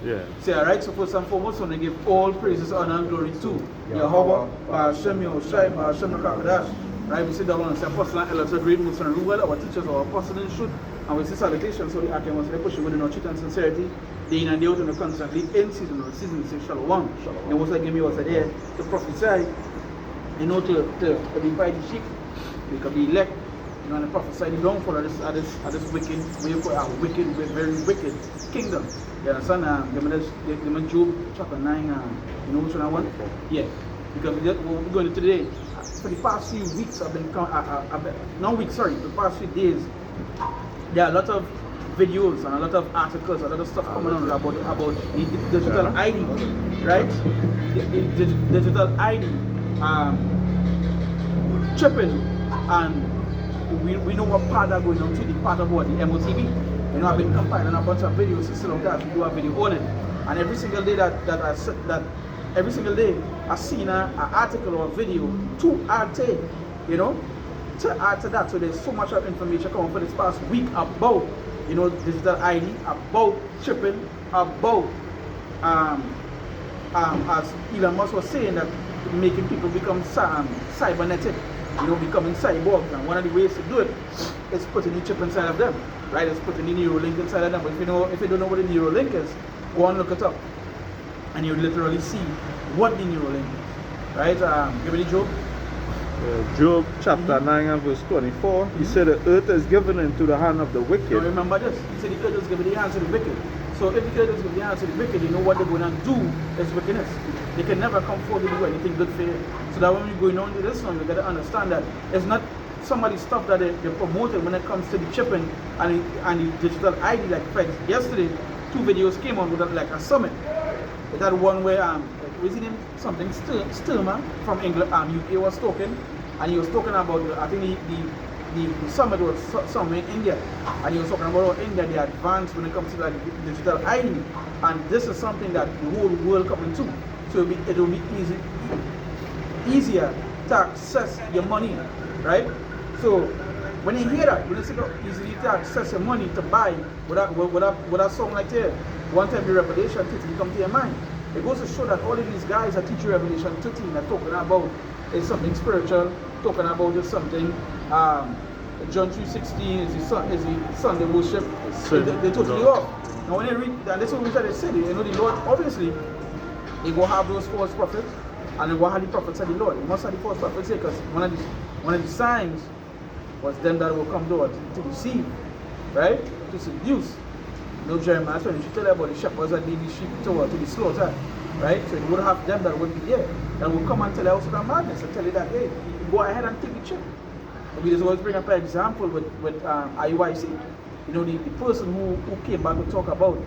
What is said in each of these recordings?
Yeah. Say, alright, so first and foremost, I want to give all praises, honor, and glory to Yahweh, Hashem, Yahushai, Hashem, Kakadash. Right, we sit down and say, Apostle and Elders, great Muslim and Ruwell, our teachers, our apostles in truth, and we say salutations, so the Akim was push with no truth and sincerity, day in and day out, and constantly in season, or season, say Shalom. And what I give me was there to prophesy, you know, to divide the sheep, we can be elect. You know, and the prophesy the downfall of this wicked, very wicked kingdom. You understand? The Job chapter 9, you know which one I want? Yeah. Because what we're going to today, for the past few weeks, for the past few days, there are a lot of videos and a lot of articles, a lot of stuff coming on about the digital ID, right? The digital ID, chipping, and we know what part are going on to the part of what the MOTV. You know, I've been compiling a bunch of videos to still that we do a video on it, and every single day every single day I seen an article or a video to add to it, you know, to add to that. So there's so much of information coming for this past week about, you know, digital ID, about chipping, about as Elon Musk was saying, that making people become cybernetic, you know, becoming cyborgs. And one of the ways to do it is putting the chip inside of them, right? It's putting the Neuralink inside of them. But if you don't know what a Neuralink is, go and look it up, and you literally see what the Neuralink is, right? Give me the Job. Job chapter 9 and verse 24. He said the earth is given into the hand of the wicked. Now remember this. He said the earth is given in the hands of the wicked. So if the earth is given in the hands of the wicked, you know what they're going to do is wickedness. They can never come forward to do anything good for you. So that when we're going on to this one, we got to understand that it's not somebody's stuff that they're promoting when it comes to the chipping and the digital ID. Like in fact, yesterday, 2 videos came on with like a summit. That one where what's his name? Something Sturmer from England, UK was talking, and he was talking about I think the summit was somewhere in India, and he was talking about how India they advanced when it comes to like digital ID, and this is something that the whole world coming to. So it will be easier to access your money, right? So when you hear that, when you say easily to access your money to buy, what that song like there, one time the Revelation 13 come to your mind. It goes to show that all of these guys that teach you Revelation 13 are talking about is something spiritual, talking about is something John 3:16 is the Sunday worship. They totally off. Now when you read, and this is what they said, you know, the Lord obviously they go have those false prophets, and they go have the prophets of the Lord. They must have the false prophets here, because one of the signs was them that will come to deceive, right? To seduce. You know, Jeremiah 20, she tell you about the shepherds that lead the sheep to the slaughter, right? So you would have them that would be there, that will come and tell you also that madness, and tell you that, hey, you go ahead and take the chip. We just always bring up an example with IUIC. You know, the person who came back to talk about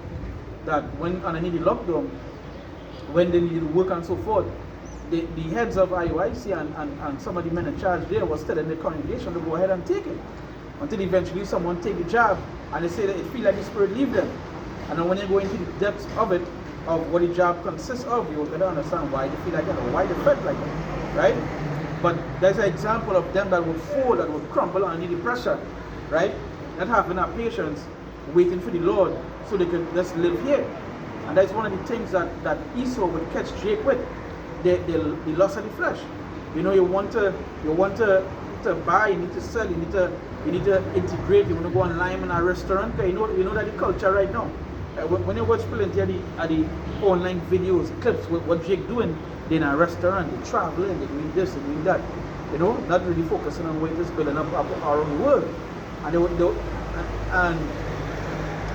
that when underneath the lockdown, when they needed work and so forth, the heads of IUIC and some of the men in charge there was telling the congregation to go ahead and take it. Until eventually someone take the job and they say that it feel like the spirit leave them. And then when you go into the depths of it, of what the job consists of, you're going to understand why they feel like that, or why they felt like that, right? But there's an example of them that would fall, that would crumble under the pressure, right? Not having that patience, waiting for the Lord so they can just live here. And that's one of the things that Esau would catch Jake with, the lust of the flesh. You know, you want to buy, you need to sell, you need to integrate. You want to go online in a restaurant, because you know that the culture right now. When you watch plenty of the online videos, clips, what Jake doing, they're in a restaurant, they're traveling, they're doing this, they're doing that. You know, not really focusing on ways building up our own world. And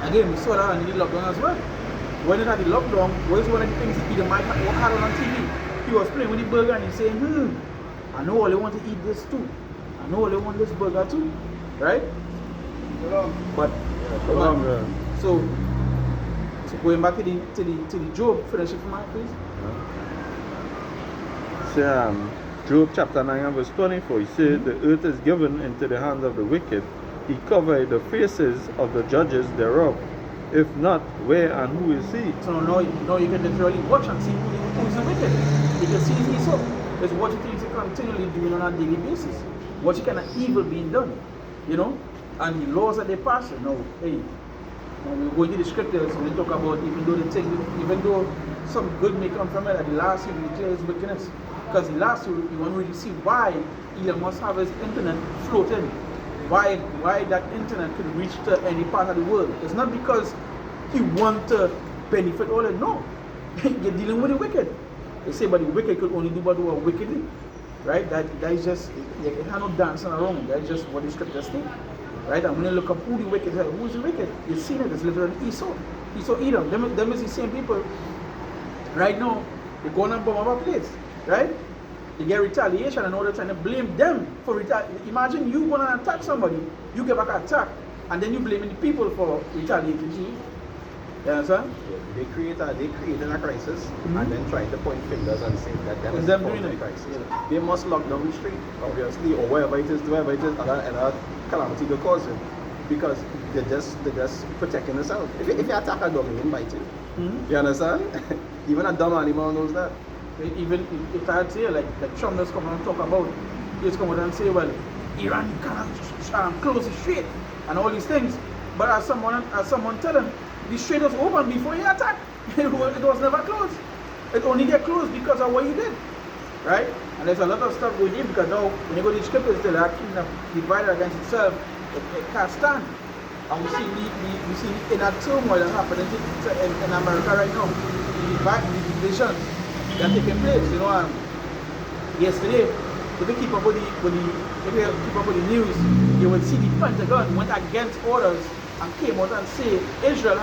again, we saw that in the lockdown as well. When it had the lockdown, what is one of the things that Peter Mike had on TV? He was playing with the burger and he's saying, I know all they want to eat this too. I know all they want this burger too. Right? But so going back to the Job, finish it for me, please. Job chapter 9 and verse 24. He said, the earth is given into the hands of the wicked. He covered the faces of the judges thereof. If not, where and who is he? So now you can literally watch and see who is the wicked. You can see Esau. There's what you think continually doing on a daily basis. What kind of evil being done, you know? And the laws that they pass, hey, When we go into the scriptures, when we talk about even though some good may come from it, at the last he will declare his wickedness. Because the last you want to really see why Elon must have his internet floating. Why that internet could reach to any part of the world. It's not because he wants to benefit all that. No. You're dealing with the wicked. They say, but the wicked could only do what do wickedly. Right? That is just, you have no dancing around. That's just what the scriptures state. Right? And when you look up who the wicked is, who's the wicked? You've seen it. It's literally Esau. Esau, Edom. Them is the same people. Right now, they're going and bomb our place. Right? They get retaliation and now they're trying to blame them for retaliation. Imagine you going to attack somebody, you get back attack, and then you blaming the people for retaliating to you. You understand? Yeah, they created a crisis and then try to point fingers and say that them is them the doing it. crisis. Yeah. They must lock down the street, obviously, or wherever it is, another calamity will cause it. Because they're just protecting themselves. If you attack a dog, you invite it. You understand? Even a dumb animal knows that. Even if I say like Trump does come and talk about, he's come out and say, well, Iran can't close the strait and all these things. But as someone tell him, the strait was open before he attacked. It was never closed. It only get closed because of what he did. Right? And there's a lot of stuff going in because now when you go to the scriptures, they're like kingdom divided against itself. It can't stand. And we see in that turmoil that's happening in America right now, the divisions that taking place. You know, yesterday, if you keep up with the news, you will see the Pentagon went against orders and came out and say Israel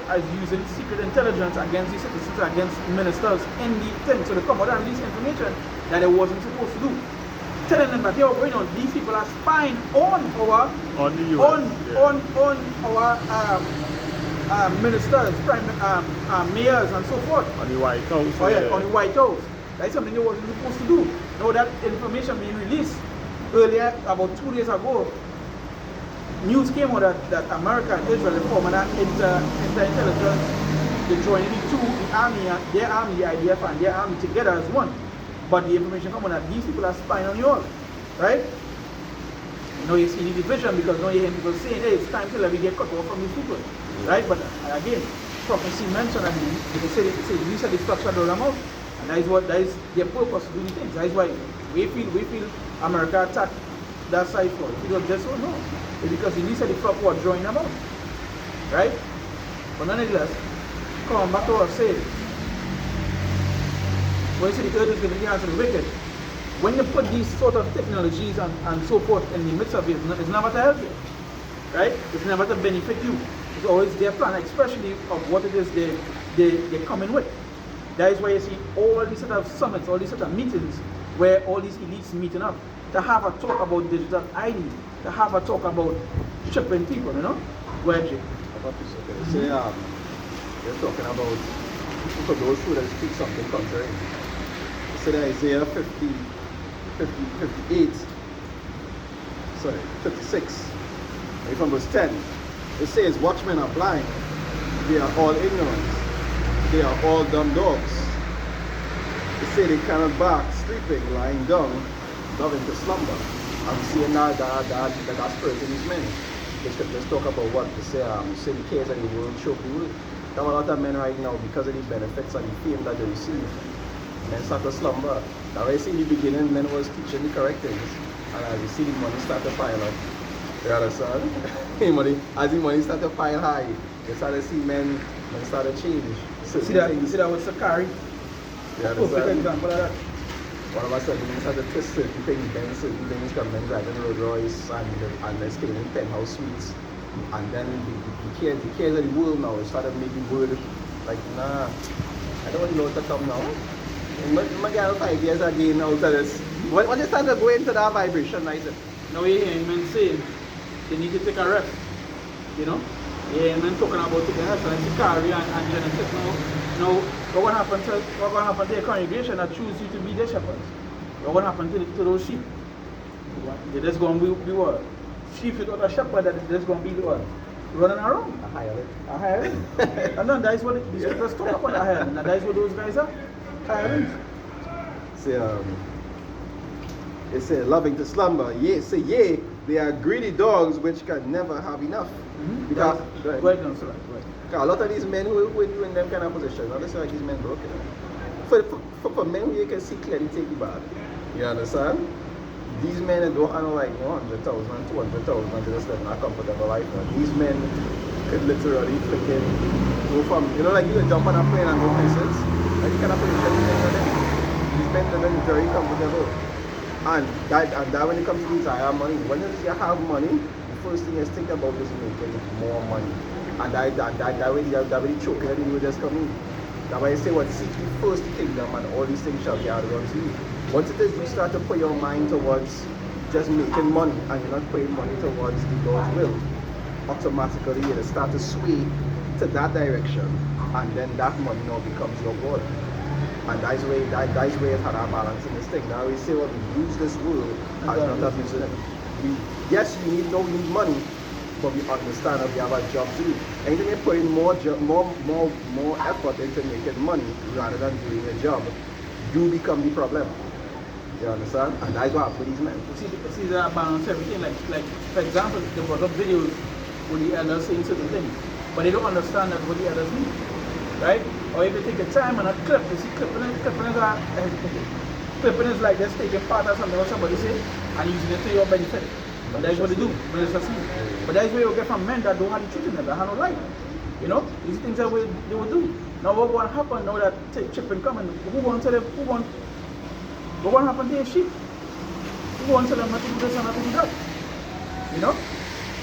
is using secret intelligence against the citizens, against ministers in the thing. So they come out and release information that it wasn't supposed to do. Telling them that they are going on, these people are spying on our ministers, mayors and so forth. On the White House. Oh yeah, on the White House. That's something they wasn't supposed to do. Now that information being released earlier, about 2 days ago, news came out that America and Israel are forming an inter-intelligence. They're joining the army, their army, the IDF and their army together as one. But the information comes out that these people are spying on you all. Right? Now you see the division because now you hear people saying, hey, it's time till we get cut off from these people. Right? But again, prophecy mentioned and they say these are the structure of the Ramah. And that is their purpose to do the things. That is why we feel America attacked that side for it. It was just so no. It's because the least of the flock were drawing them out. Right? But nonetheless, come back to what I said. When you say the earth is going to be answered to the wicked, when you put these sort of technologies and so forth in the midst of it, it's never to help you. Right? It's never to benefit you. It's always their plan, especially of what it is they're coming with. That is why you see all these sort of summits, all these sort of meetings where all these elites meeting up to have a talk about digital ID, to have a talk about chipping people, you know? Go ahead, Jay. They're talking about, for those who that speak something contrary. So there Isaiah 56, from verse 10. It says, watchmen are blind, they are all ignorant, they are all dumb dogs. They say they cannot bark, sleeping, lying down, loving to slumber. I'm seeing that spirit in these men. The scriptures talk about what they say the cares of the world choke the world. There are a lot of men right now, because of the benefits and the fame that they receive, men start to slumber. Now I see in the beginning, men was teaching the correct things, and as you see the money start to pile up, you understand? As the money start to pile high, you start to see men start to change. You see that with Sakari? You understand? Example of that. All of a sudden, you start to twist certain things come in, driving Rolls Royce and they're staying in penthouse suites. And then the cares of the world now started making word like, nah, I don't know what to come now. My girl 5 years again out of this. When you start to go into that vibration, I said, now you hear men saying they need to take a rest. You know? Yeah, men talking about taking a rest like Sakari and Genesis now. What happened to the congregation that choose you to be their shepherds? What happened to those sheep? They're just going to be what? Sheep without a shepherd, that is just going to be what? Running around. a hireling. And then that is what the scriptures talk about, a hireling. And that is what those guys are. Hirelings. Say, it says, loving to slumber, yea, They are greedy dogs which can never have enough. Because Go ahead, no, sir. Go ahead. a lot of these men who in them kind of positions, not necessarily like these men broken. For men who you can see clearly take you bad. You understand? These men that don't earn like 100,000, 200,000 to just live in a comfortable life. Man. These men could literally freaking go from, like you can jump on a plane and go places. And you cannot put your shit in them. These men are very comfortable. And that when it comes to these higher money, when you have money, the first thing is think about is making more money. And that way the choking that you just come in. That's why I say what seek ye first the kingdom and all these things shall be added unto you. Once it is you start to put your mind towards just making money and you're not putting money towards the Lord's will, automatically you'll start to sway to that direction, and then that money now becomes your God. And that's where it had a balance in this thing. Now we say what we use this world as not abusing it. Yes, we need money, but we understand that we have a job to do. Anything you put in more effort into making money rather than doing a job, you become the problem. You understand? And that's what happens with these men. See that balance everything. Like for example, they brought up videos with the elders saying certain things, but they don't understand that what the elders mean, right? Or if you take the time and a clip, you see clipping is like just taking part of something what somebody say and using it to your benefit. But that's what they do. But that's where you get from men that don't have the truth in them, that have no life. These things that they will do. Now what will happen now that chipping coming? Who wants to tell them? What will happen to their sheep? Who wants to tell them not to do this and not to do that?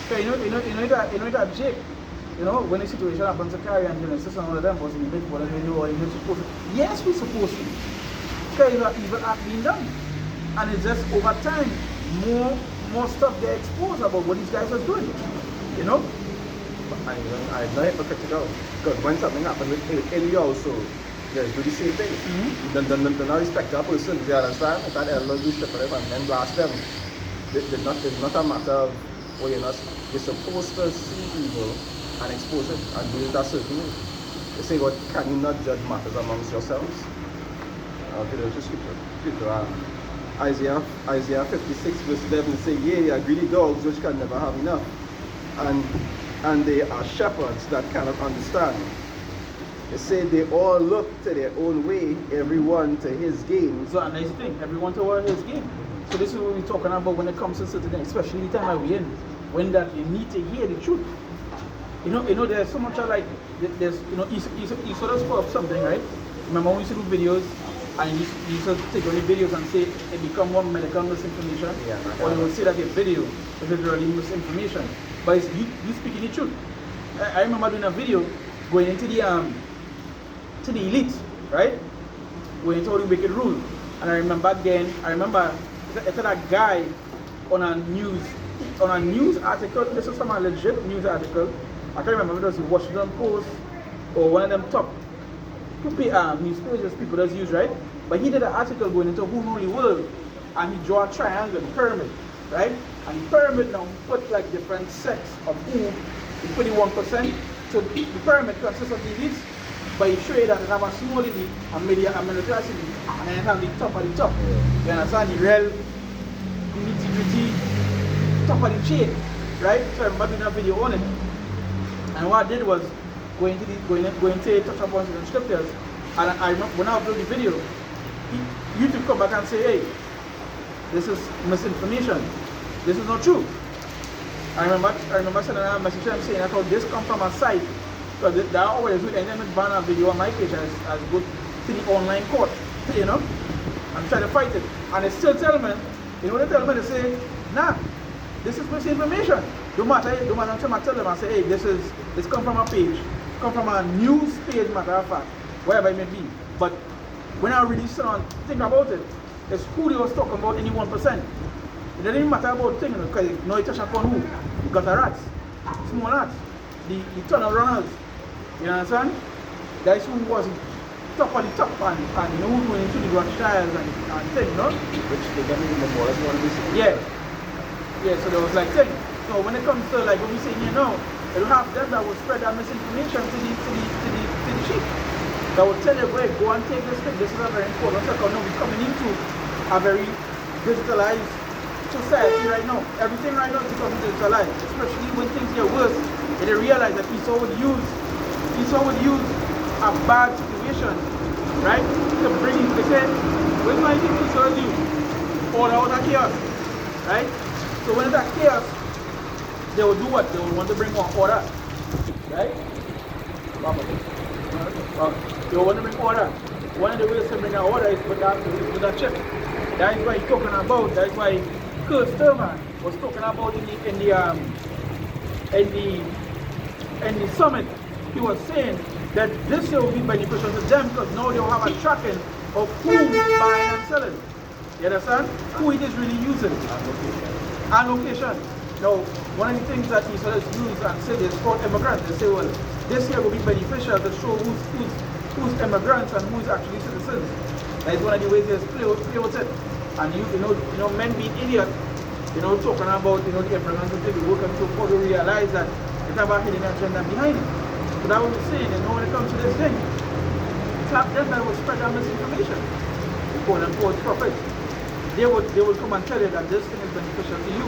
So that Jake, when the situation happens to Carrie and Genesis and all of them was in the big whatever they do or you're supposed to. Yes, we're supposed to. Because evil act being done. And it's just over time, more stuff they expose about what these guys are doing. I'm not hypocritical. Because when something happens with Eli also, they do the same thing. They not respect that person, you understand? If that elder do shit for them and then blast them, it's not a matter of, you're supposed to see evil and expose it and do it a certain way. They say, what can you not judge matters amongst yourselves? Scripture. Isaiah 56 verse 11 say, yea, they are greedy dogs which can never have enough. And they are shepherds that cannot understand. They say they all look to their own way, everyone to his gain. So a nice thing, everyone toward his gain. So this is what we're talking about when it comes to certain things, especially the time that we're in, when that you need to hear the truth. There's so much like there's you sort of spur up something, right? Remember when we used to do videos and you used to take only videos and say it become one medical misinformation, or you will say that the video is literally misinformation. But it's you speaking the truth. I remember doing a video going into the elite, right? Going into all the wicked rule. And I remember it's a guy on a news article. This is from a legit news article. I can't remember if it was the Washington Post or one of them top news pages people just use, right? But he did an article going into who rule the world, and he drew a triangle, pyramid, right? And the pyramid now put like different sects of who, he put the 1%. So the pyramid consists of the elites, but he showed that they have a small elite, a middle class elite, and then have the top of the top. You understand? The real nitty-gritty top of the chain, right? So I remember doing a video on it. And what I did was going to touch upon some scriptures. And I remember when I upload the video, YouTube come back and say, hey, this is misinformation. This is not true. I remember sending a message to them saying, I thought this come from a site. So they are always with any ban a video on my page as go to the online court, and try to fight it. And they still tell me, they tell me, they say, nah, this is misinformation. No matter I'm trying to tell them and say, hey, this come from a page, come from a news page, matter of fact, wherever it may be. But when I really think about it, it's who they was talking about in the 1%. It doesn't even matter about things, because it touch upon who? The gutter rats, small rats, the tunnel runners. You understand? That's who was top of the top and who went into the Rothschilds and things, Which they get even more, that's one of these things. Yeah, so there was like things. So when it comes to like what we say here now, it will have them that will spread that misinformation to the sheep. That will tell you, wait, go and take this thing. This is a very important second. No, we're coming into a very digitalized society right now. Everything right now is becoming digitalized, especially when things get worse. And they realize that Esau would use a bad situation, right, to bring in. They say, where's my thing Esau will use? Order out of chaos, right? So when it's a chaos, they will do what? They will want to bring more order, right? They will want to bring order. One of the ways to bring an order is with that chip. That is why he's talking about. That is why Kurt Sturman was talking about in the summit. He was saying that this year will be beneficial to them because now they'll have a tracking of who buying and selling. You understand? Who it is really using. And location. Now, one of the things that he sort of use and say is for immigrants. They say, well, this year will be beneficial to show who's immigrants and who's actually citizens. That is one of the ways they play with it. And you know, men being idiots, talking about, the immigrants and people working so far to realize that they have a hidden agenda behind it. So that was what we're saying, when it comes to this thing, tap them that will spread that misinformation. They call them false prophets. They will come and tell you that this thing is beneficial to you.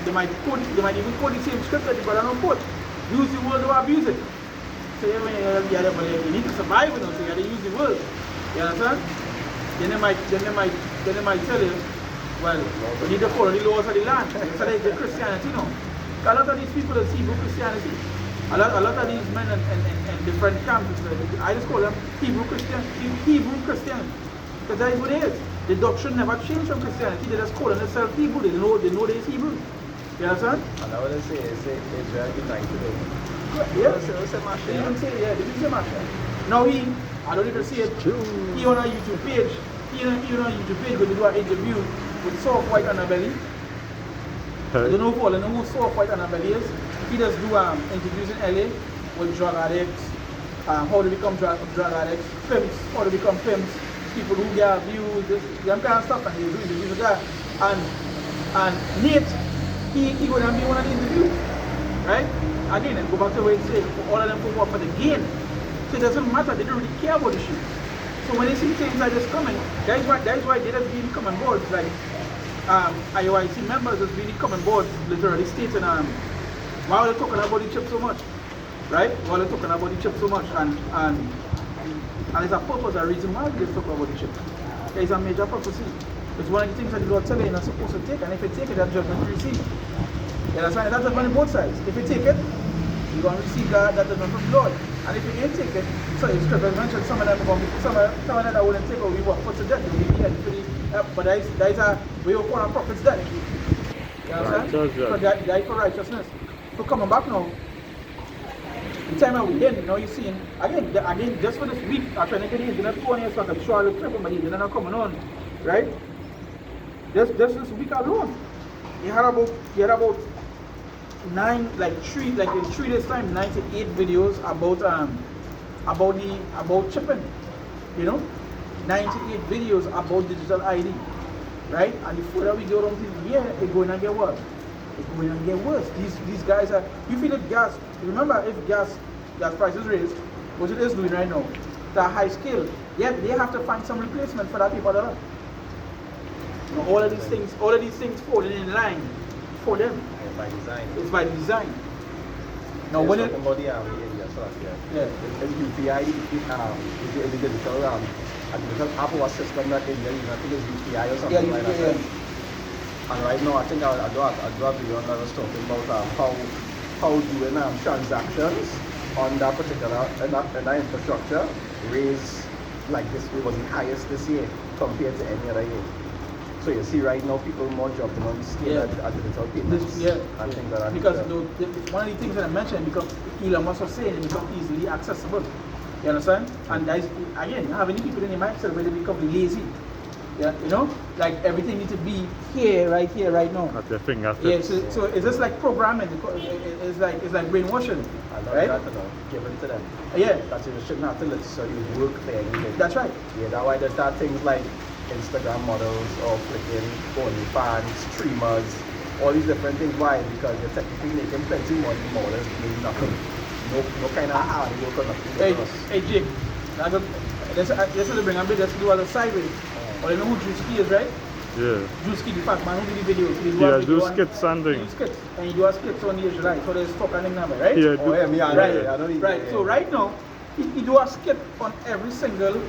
They might even quote the same script that the brother don't quote. Use the word or abuse it. So you need to survive with them, so you have to use the word. You understand? Then they might tell you, well, we need to follow the laws of the land. So they the Christianity, A lot of these people is Hebrew Christianity. A lot of these men and different camps, I just call them Hebrew Christianity. Because that is what it is. The doctrine never changed from Christianity. They just call themselves Hebrew. They know they is Hebrew. You understand? And I would say Israel united. Yeah. They didn't say Masha. Now I don't even see it. He on a YouTube page. He on a YouTube page going to do an interview with Soft White Annabelle. I don't know who Soft White Annabelle is. He does do interviews in LA with drug addicts, how to become drug addicts, pimps, how to become pimps, people who get abused, them kind of stuff, and he do interviews with that. And Nate, he going to be one of the interviews, right? Again, and go back to where he said, all of them go up for the gain. So it doesn't matter, they don't really care about the shit. So when they see things like this coming, that is why they just really come on board. Like IOIC members just really come on board, literally stating why are they talking about the chip so much? Right? Why are they talking about the chip so much? And there's a purpose, a reason why they talk about the chip. There is a major prophecy. It's one of the things that the Lord telling you you're not supposed to take, and if you take it, that judgment you receive. You understand? That's judgment on both sides. If you take it, you're going to receive that judgment from the Lord. And if you ain't take it, so the scripture mentioned some of them that wouldn't take it will be put to death. They will be dead. But that is a way of calling prophets dead. You understand? So that is for righteousness. So coming back now, the time that we're in, now you're seeing, again, just for this week, I'm trying to get in, they're not 2 years, so I'm sure I'll clip but they're not coming on, right? Just this week alone, you had about 3 days time, 98 videos about chipping, 98 videos about digital ID, right? And the further we go down this year, it's going to get worse. It's going to get worse. These guys are, you feel it gas, remember if gas prices raised, what it is doing right now, the high scale, yet they have to find some replacement for that paper dollar. All of these things falling in line for them. By design. It's by design. Now when it it's UPI, it's a digital app or system that India is, I think it's UPI or something like that. And right now I think I do a video on that was talking about how doing transactions on that particular in that infrastructure raise like this, it was the highest this year compared to any other year. So you see right now people more jumping on the scale at digital payments. And things like that. Because one of the things that I mentioned, because Elon Musk was saying, it becomes easily accessible. You understand? And that is, again, you have any people in your mindset where they become lazy. Yeah, like everything needs to be right here, right now. At your fingertips. Yeah, so it's just like programming. It's like brainwashing. I love right? that, give it to them. Yeah. That you shouldn't have to let you work there. That's right. Yeah, that's why there's things like Instagram models or flicking, OnlyFans, streamers, all these different things. Why? Because you're technically making plenty money more than doing nothing. No kind of hard work or nothing. Hey Jake, let's bring a bit, let's do all the sideways. Or you know who Drewski is, right? Yeah. Drewski, the fat man who did the videos. He Yeah, a video do on- skits and he do things. skits. And he do a skits on the Israelites. So there's talk on him number, right? Yeah, Oh, yeah, me, I know, Right, I don't need right. yeah. So right now, he do a skit on every single,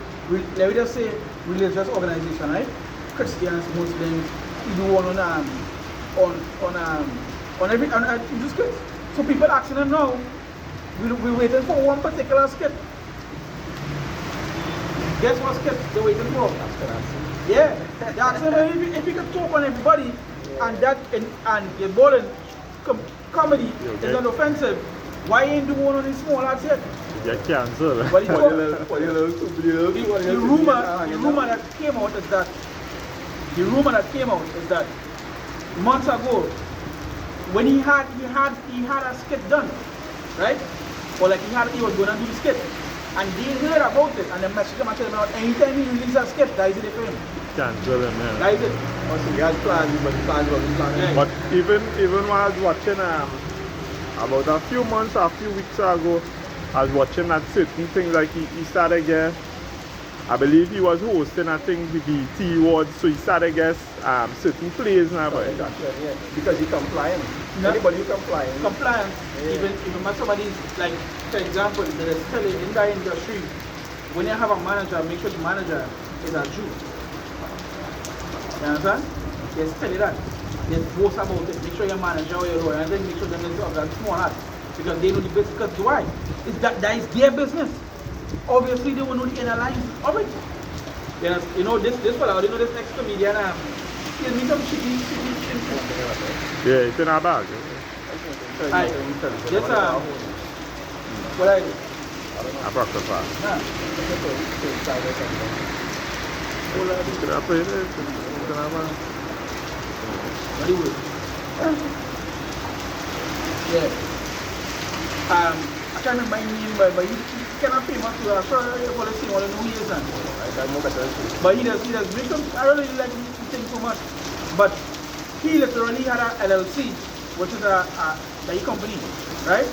let me just say, religious organization, right? Christians, Muslims. He do one on every, he do skits. So people asking him now, we waiting for one particular skit. Guess what skit they're waiting for? Yeah, they're asking him if he can talk on everybody, and that and you're balling comedy is not offensive. Why ain't do one on the small lads yet? You get cancelled. But he talk, The the rumor that came out is that months ago when he had a skit done, right? Or like he was going to do the skit, and they heard about it and they messaged him and told him anytime he releases a skit, that is it for him. Cancel him, yeah. That is it. Also, he had plans, but the plans wasn't planning. Yeah. But even when I was watching about a few months or a few weeks ago, I was watching that certain things like he started get, I believe he was hosting a thing the BET Awards, so he started get certain plays now. But Yeah, because you're compliant. No. Anybody who compliant. Compliance, Yeah. even when somebody's like, for example, there is telling in that industry, when you have a manager, make sure the manager is a Jew. You understand? Yes, tell you that. Yes, boast about it. Make sure your manager or your lawyer, and then make sure them is of that small heart. Because they know the business. Because why? That is their business. Obviously, they will know the inner lines of it. You know this fella, you know this next comedian, he me some shitty. yeah, it's in our bag. Alright, this what I do? I brought the fast. Nah. Can I play this? It's in our bag. What do you do? Yeah. I can't remember my name, but he cannot pay much to us. So you probably see what I know he is. But he does bring some, I don't really like him thing so much. But he literally had a LLC, which is a company, right?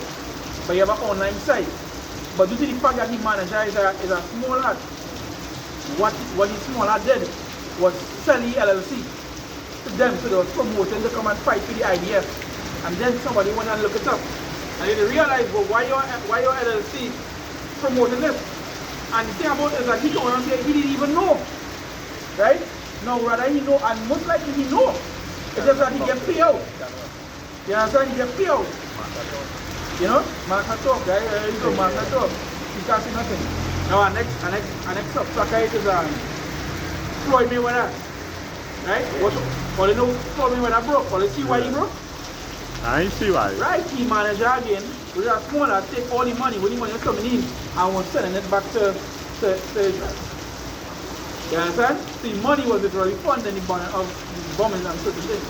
But you have an online site. But due to the fact that he manages is a small lad, what the small lad did was sell the LLC to them, so they was promoting to come and fight for the IDF. And then somebody went and looked it up. And they realized, well, why your LLC promoting this? And the thing about it is that he told them he didn't even know. Right? No, rather he know, and most likely he know. It's just that he get paid out. You understand? He get paid out. You know? Martha talk, right? You go, Martha talk. He can't say nothing. Now our next subtracker is Floyd Mayweather. Right? Well, you know Floyd Mayweather broke. Well, you see why he broke? I see why. Right, he manager again, with a smaller, take all the money, when the money was coming in, and was sending it back to Israel. You understand? So the money was literally funding the bombings and certain things.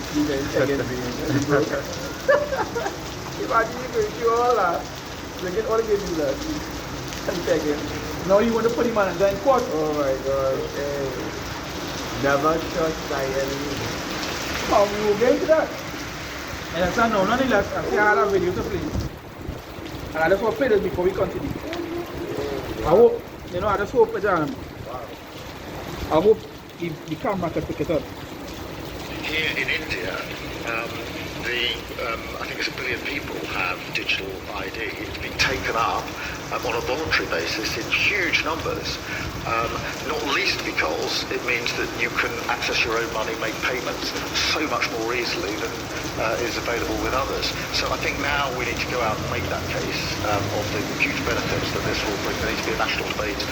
Imagine you could do all that. They get all the games you that. Now you want to put the manager in court. Oh my God. Hey. Never trust thy enemy. How we will get into that? And I said, no, nonetheless, I see I had a video to play. And I just want to play this before we continue. I hope, I just hope it, I hope the camera can pick it up. Here in India, I think it's 1 billion people have digital ID. It's been taken up on a voluntary basis in huge numbers, not least because it means that you can access your own money, make payments so much more easily than is available with others. So I think now we need to go out and make that case of the huge benefits that this will bring. There needs to be a national debate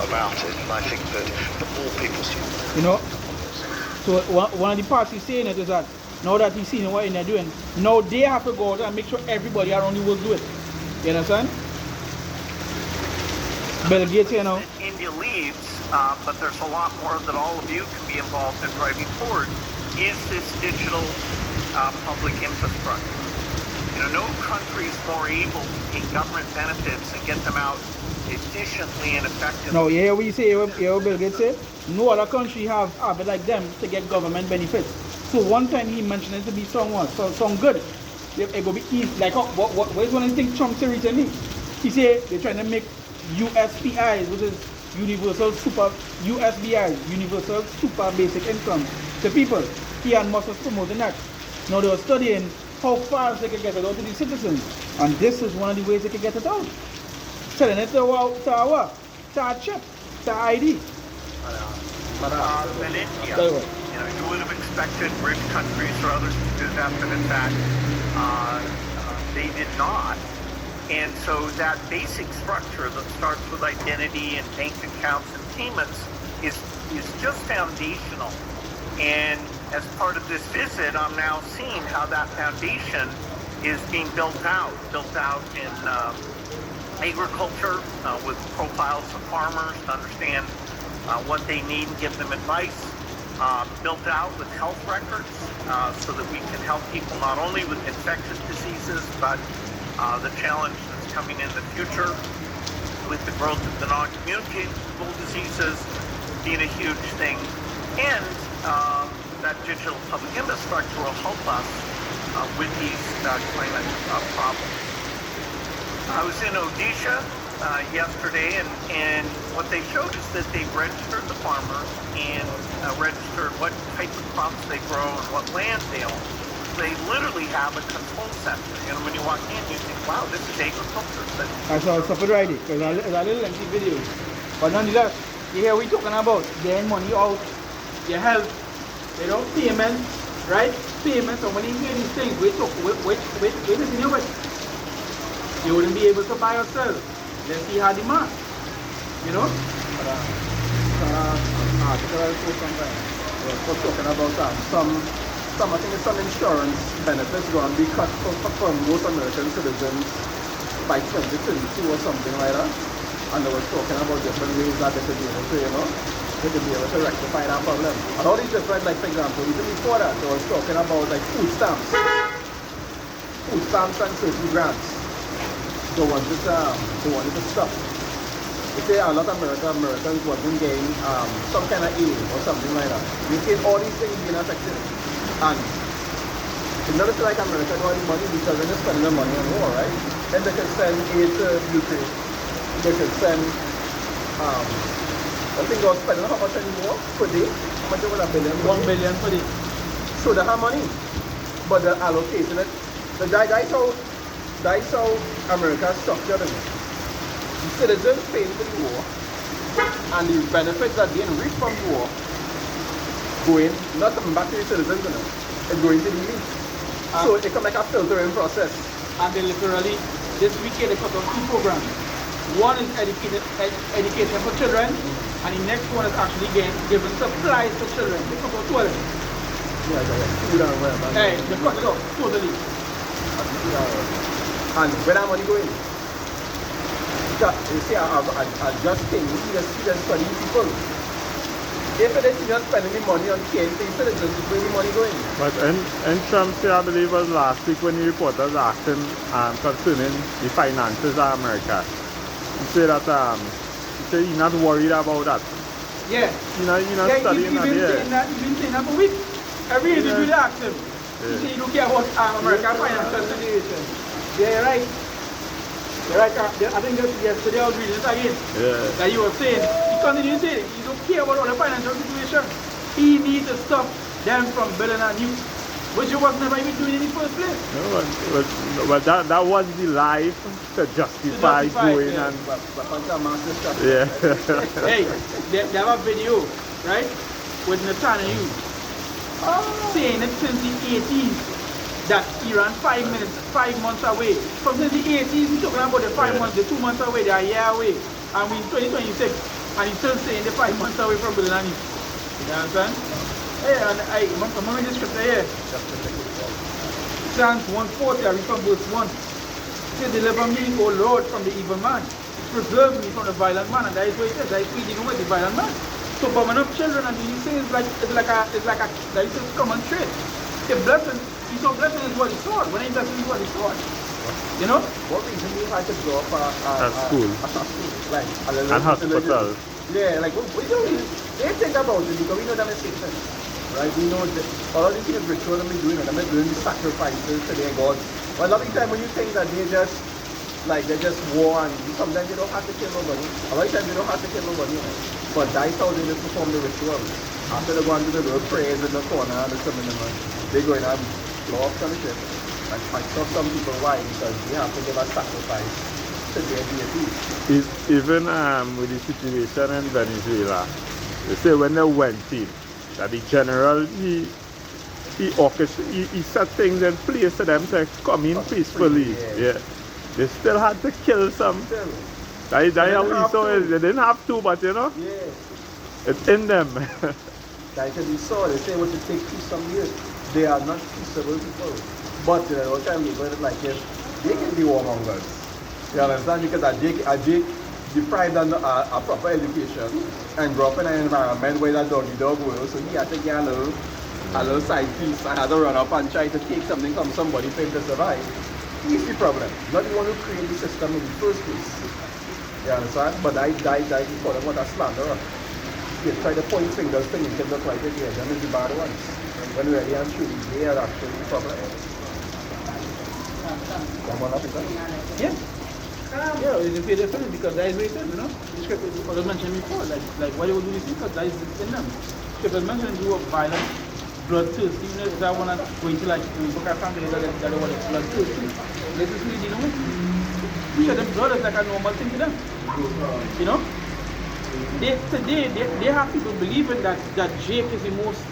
about it, and I think that the more people see. So one of the parts he's saying it is that now that he's seen what they're doing, now they have to go out and make sure everybody around the world do it. You understand? Bill Gates here now. India leads, but there's a lot more that all of you can be involved in driving forward, is this digital public infrastructure. No country is more able to take government benefits and get them out efficiently and effectively. No, you hear what you say, you hear what Bill Gates say? No other country have it like them to get government benefits. So one time he mentioned it to be sound good. It will be easy. Like what is one of the things Trump said recently? He said they're trying to make USPIs, which is Universal Super Basic Income, to people. Elon Musk was promoting that. Now they were studying how fast they could get it out to the citizens. And this is one of the ways they could get it out. Selling it to our chip, to our ID. Than India. You would have expected rich countries or others to do that, but in fact, they did not. And so that basic structure that starts with identity and bank accounts and payments is just foundational. And as part of this visit, I'm now seeing how that foundation is being built out in agriculture with profiles of farmers to understand what they need and give them advice. Built out with health records so that we can help people not only with infectious diseases, but the challenge that's coming in the future with the growth of the non-communicable diseases being a huge thing. And that digital public infrastructure will help us with these climate problems. I was in Odisha yesterday, and what they showed is that they registered the farmers and registered what type of crops they grow and what land they own. They literally have a control center. When you walk in, you think, wow, this is agriculture. But I saw a separate ID because it's a little lengthy video. But nonetheless, here we're talking about getting money out, your health, payments, right? Payments, and when you hear these things, wait a minute. You wouldn't be able to buy or sell. Let's see how demand. Article I saw sometime was talking about I think some insurance benefits going to be cut for most American citizens by 2022 or something like that. And they were talking about different ways that they could be able to, they could be able to rectify that problem. And all these different, like for example, even before that, they were talking about like food stamps and certain grants. They wanted to stop. They say a lot of Americans wasn't getting some kind of aid or something like that. You see all these things being affected. And it's not like America got any money because they're just spending their money on war, right? Then they can send aid to Ukraine. They can send, I think they were spending how much anymore per day? How much over $1 billion? 1 billion per day. So they have money, but they're allocating it. That's how America is structured. The citizens paying for the war, and the benefits that being reaped from the war going, not coming back to the citizens, it's going to the elite. So it can make a filtering process. And they literally, this weekend they cut off 2 programs. One is education for children, and the next one is actually giving supplies for children. They cut off 2 of them. Yeah. Food and whatever. Hey, they cut it off, totally. And where that money going? You see, I just think, you just study people. If it is just spending the money on KNP citizens, where the money going? But in Trump, I believe it was last week when the reporters asked him concerning the finances of America. He said that he's not worried about that. Yeah. You're not studying that, yeah. He's been saying that for weeks. Every interview they ask him. He said he don't care about American financial situation. Yeah, you're right. You're right. I think yesterday I was reading it again. Yeah. That you were saying, he continued saying, he don't care about all the financial situation. He needs to stop them from building a new, which he was never even doing in the first place. No, but that was the life to justify going yeah. and Yeah. Hey, they have a video, right, with Netanyahu saying it since the 80s that Iran 5 months away. From since the 80s, we're talking about the 5 months, the 2 months away, they're a year away. And we're in 2026, and he's still saying the 5 months away from building a new. You understand? Hey, and I remember this scripture here. Psalms 140, I read from verse 1. It says, deliver me, O Lord, from the evil man. Preserve me from the violent man. And that is what it says. That is what dealing with the violent man. So for enough children and these things it's like a that is a common trait. The blessing, he saw blessing is what he sought. When he blessing is what he sought. You know? What reason you had to grow up a school? Like a little And hospital. Yeah, like we don't really, they think about it because we know that it's Satan. Right? We know that all of these things ritual that we're doing, and they're doing the sacrifices to their gods. But a lot of the time when you think that they're just war, and sometimes they don't have to kill nobody. A lot of times they don't have to kill nobody. But that's how they perform the rituals. After they go and do the little prayers in the corner and the cinema, they go in and blow up some shit and fight off some people. Why? Because they have to give a sacrifice to their deities. Even with the situation in Venezuela, they say when they went in, that the general he set things in place for them to come in peacefully. Yeah. They still had to kill some. They didn't have to, but you know, it's in them. Like we saw, they say what it takes peace some years. They are not peaceable people. But what time people like this, they can be warmongers. You understand? Because a Jake deprived of a proper education and grew up in an environment where that doggy dog world, so he had to get a little side piece and had to run up and try to take something from somebody for him to survive. He's the problem. Not the one who created the system in the first place. You understand? But I call them what a slanderer. They try to point fingers to me because that's right here. Them is the bad ones. When really and truly they are actually the problem. Yeah. Yeah, it's very different because that is what it is, you know. The script is what I mentioned before, like why they would do this because that is in them. Script is mentioned do a violent, bloodthirsty, you know, if I want to go into like book our family that they want to bloodthirsty. This is really dealing with. Sure, the blood is like a normal thing to them. You know? They have people believing that Jake is the most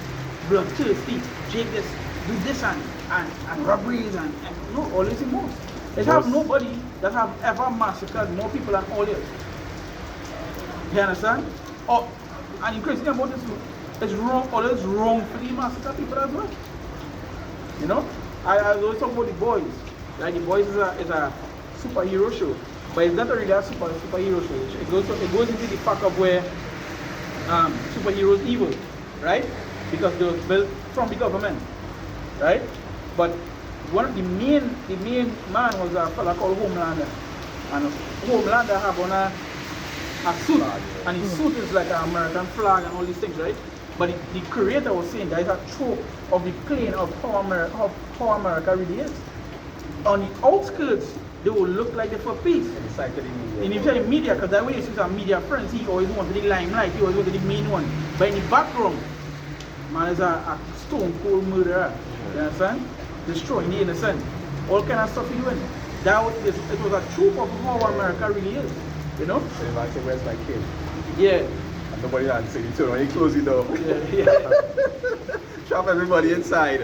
bloodthirsty. Jake just do this and robberies and no, always the most. They have nobody that have ever massacred more people than all years. You understand? Oh, and the crazy thing about this, it's wrong, always wrongfully massacre people as well. You know? I was talking about the boys. Like the boys is a superhero show. But it's not really a superhero show. It goes into the fact of where superheroes evil, right? Because they were built from the government, right? But one of the main man was a fella called Homelander. And Homelander have on a suit, and his suit is like an American flag and all these things, right? But the creator was saying that is a trope of the plane of how America really is. On the outskirts, they will look like they're for peace. In the media, because that way he's a media friends, he always wanted the limelight, he always wanted the main one. But in the background, man is a stone cold murderer. You understand? Destroying the innocent. All kind of stuff he doing. It was a trope of how America really is. You know? So if I say, where's my kid? Yeah. And nobody answered it, so when you close the door. Yeah. Trap everybody inside.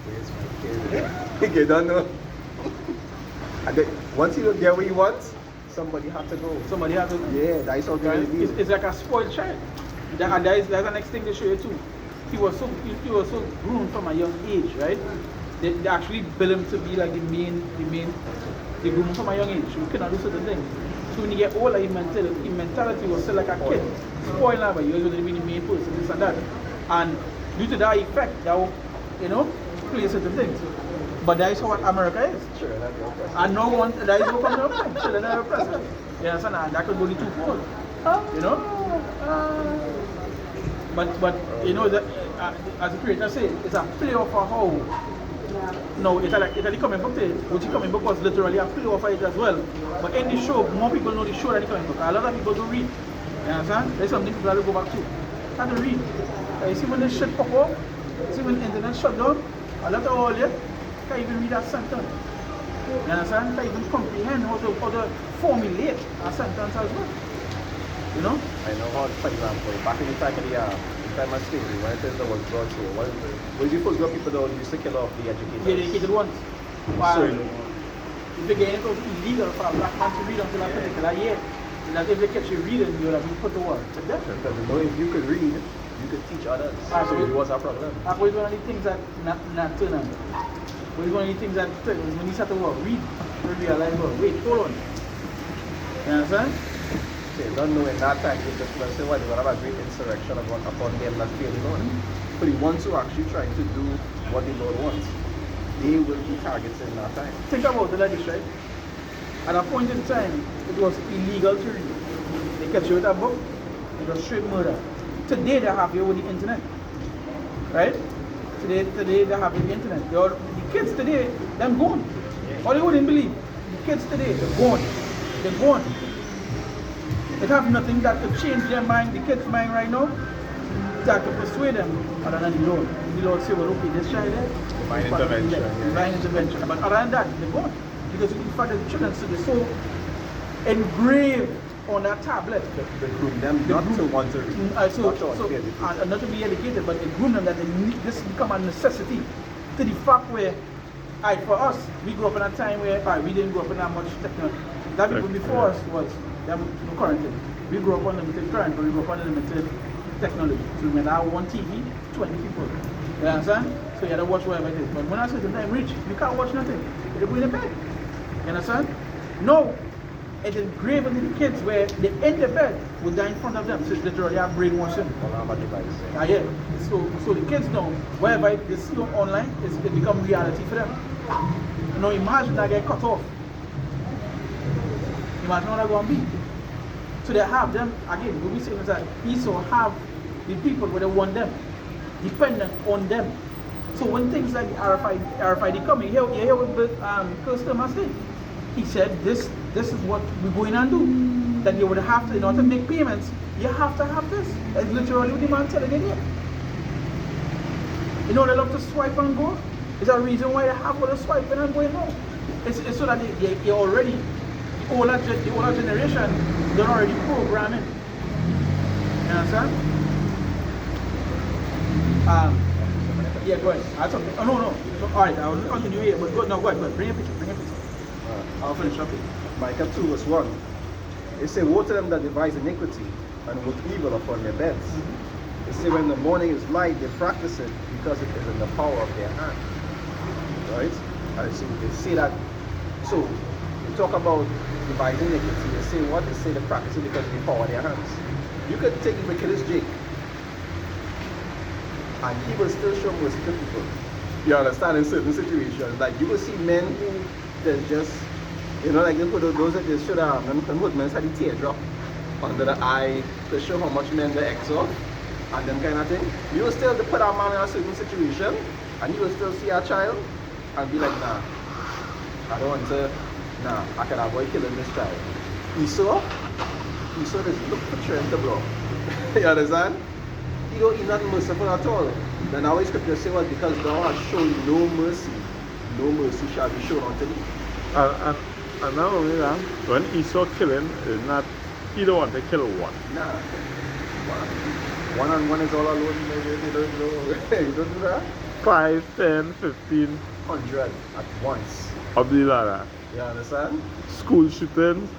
Where's my kid? You don't know. And then, once you don't get what you want, somebody has to go. Somebody has to go. Yeah, that's how it is. It's like a spoiled child. That's the next thing they show you too. He was so groomed from a young age, right? They actually build him to be like the main. They groom him from a young age. You cannot do certain things. So when you get older, his mentality was still like a kid. Spoiled now, but you always going to be the main person, this and that. And due to that effect, that will, play certain things. But that is how America is. Sure, that's your president. And no one, that is what comes up with. Sure, that's your president. You understand? And that could go to twofold. You know? But you know, that, as the creator said, it's a play off of how. No, it's a comic book thing, which the comic book was literally a play off of it as well. But in the show, more people know the show than the comic book. A lot of people don't read. You understand? There's something people have to go back to. Have to read. You see when this shit pop up, see when the internet shut down, a lot of all you can't even read that sentence. You understand? Can't even comprehend how to formulate a sentence as well. You know? I know how, for example, back in the time of slavery, when there was blood, so what is the first group of people that used to kill off the educated? The educated ones. Wow. In the beginning, it was illegal for a black man to read until a particular year. That if they catch you reading, you would have been put to work. To death. Because if you could read, you could teach others. So it was a problem. That was one of the things that not turn on. It was one of the things that when you start to work, read, you realize, well, wait, hold on. You understand? They don't know in that time if the person was going to have a great insurrection upon them that fear the Lord. But the ones who are actually trying to do what the Lord wants, they will be targets in that time. Think about the like right? At a point in time, it was illegal to read. They catch you with a book, it was straight murder. Today they have you with the internet. Right? Today they have the internet. The kids today, they're gone. Or they wouldn't believe. The kids today, they're gone. They're gone. They have nothing that could change their mind, the kids' mind right now. start to persuade them other than the Lord. The Lord say, well, okay, this child there, Divine intervention, yeah. divine intervention. But other than that, they won't. Because in fact, the children, so they're so engraved on that tablet. They groom them not to want to read. And not to be educated, but they groom them that they need, this become a necessity to the fact where, for us, we grew up in a time where we didn't grow up in that much technology. That people before us was, currently, we grew up on limited current, but we grew up on limited technology. So we had one TV, 20 people. You understand? So you had to watch whatever it is. But when I say the time reach, you can't watch nothing. You're going to bed. You understand? No. It's engraved into the kids where they in the bed will die in front of them. So it's literally a brainwashing. Yeah. So the kids know wherever they see online, it becomes reality for them. Now imagine that get cut off. Imagine what they're going to be. So they have them, again, we'll be saying that Esau have the people where they want them, dependent on them. So when things like RFID come, you hear what the customer say. He said, this is what we're going to do. That you would have to, in order to make payments, you have to have this. That's literally what the man telling you there. You know they love to swipe and go? There's a reason why they have all the swiping and going home. It's so that they already, the older generation, they're already programming. You understand? Yeah, go ahead. I have something. Oh, no. Alright, I will continue here, but go ahead. Bring a picture. I'll finish up it. Micah 2 verse 1. It says, woe to them that devise iniquity and work evil upon their beds. It says, when the morning is light, they practice it because it is in the power of their hand. Right? And so they say that. So, we talk about devising iniquity. They say what? They say they practice it because of the power of their hands. You could take the wickedest Jake, and he will still show mercy to people. You understand? In certain situations, like you will see men who there's just, like they put those that they should have, and woodmen had the teardrop under the eye to show how much men they exalt and them kind of thing. You will still put a man in a certain situation, and you will still see a child and be like, nah, I don't want to, I can avoid killing this child. Esau just look for trend to blow. You understand? He's not merciful at all. Then our scripture say was because thou hast shown no mercy shall be shown unto thee. And not only that, when Esau killing, is not, he don't want to kill one. Nah. One on one is all alone. You don't do that? 5, 10, 15. 100 at once. Of the ladder. You understand? School shootings.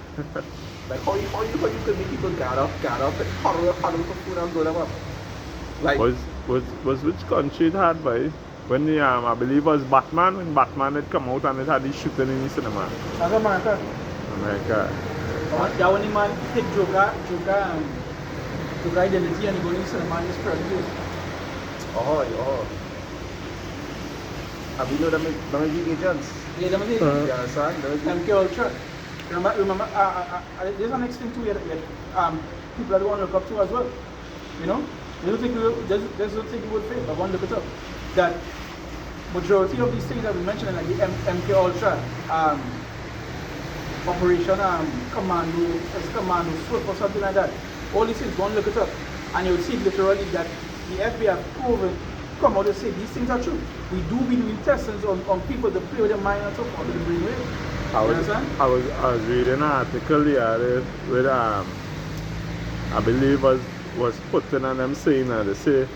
Like how you could make people gather up, and huddle for food and go them up. Like was which country it had by? When the I believe it was Batman, when Batman had come out and it had the shooting in the cinema. That's America. That one man take Joker identity and he go to the cinema and he's produced. Oh. Have you know them big agents? Yeah, them is. You understand? MK Ultra. Remember, there's an next thing too people that want to look up to as well. You know? They don't think you would fail, but one look it up. That majority of these things that we mentioned, like the MK Ultra, Operation Commando Swift or something like that, all these things, go and look it up, and you'll see literally that the FBI have proven, come out and say these things are true. We do be doing testings on people to play with their mind and so forth to the brainwave. I was reading an article here with I believe was putting on them saying that they say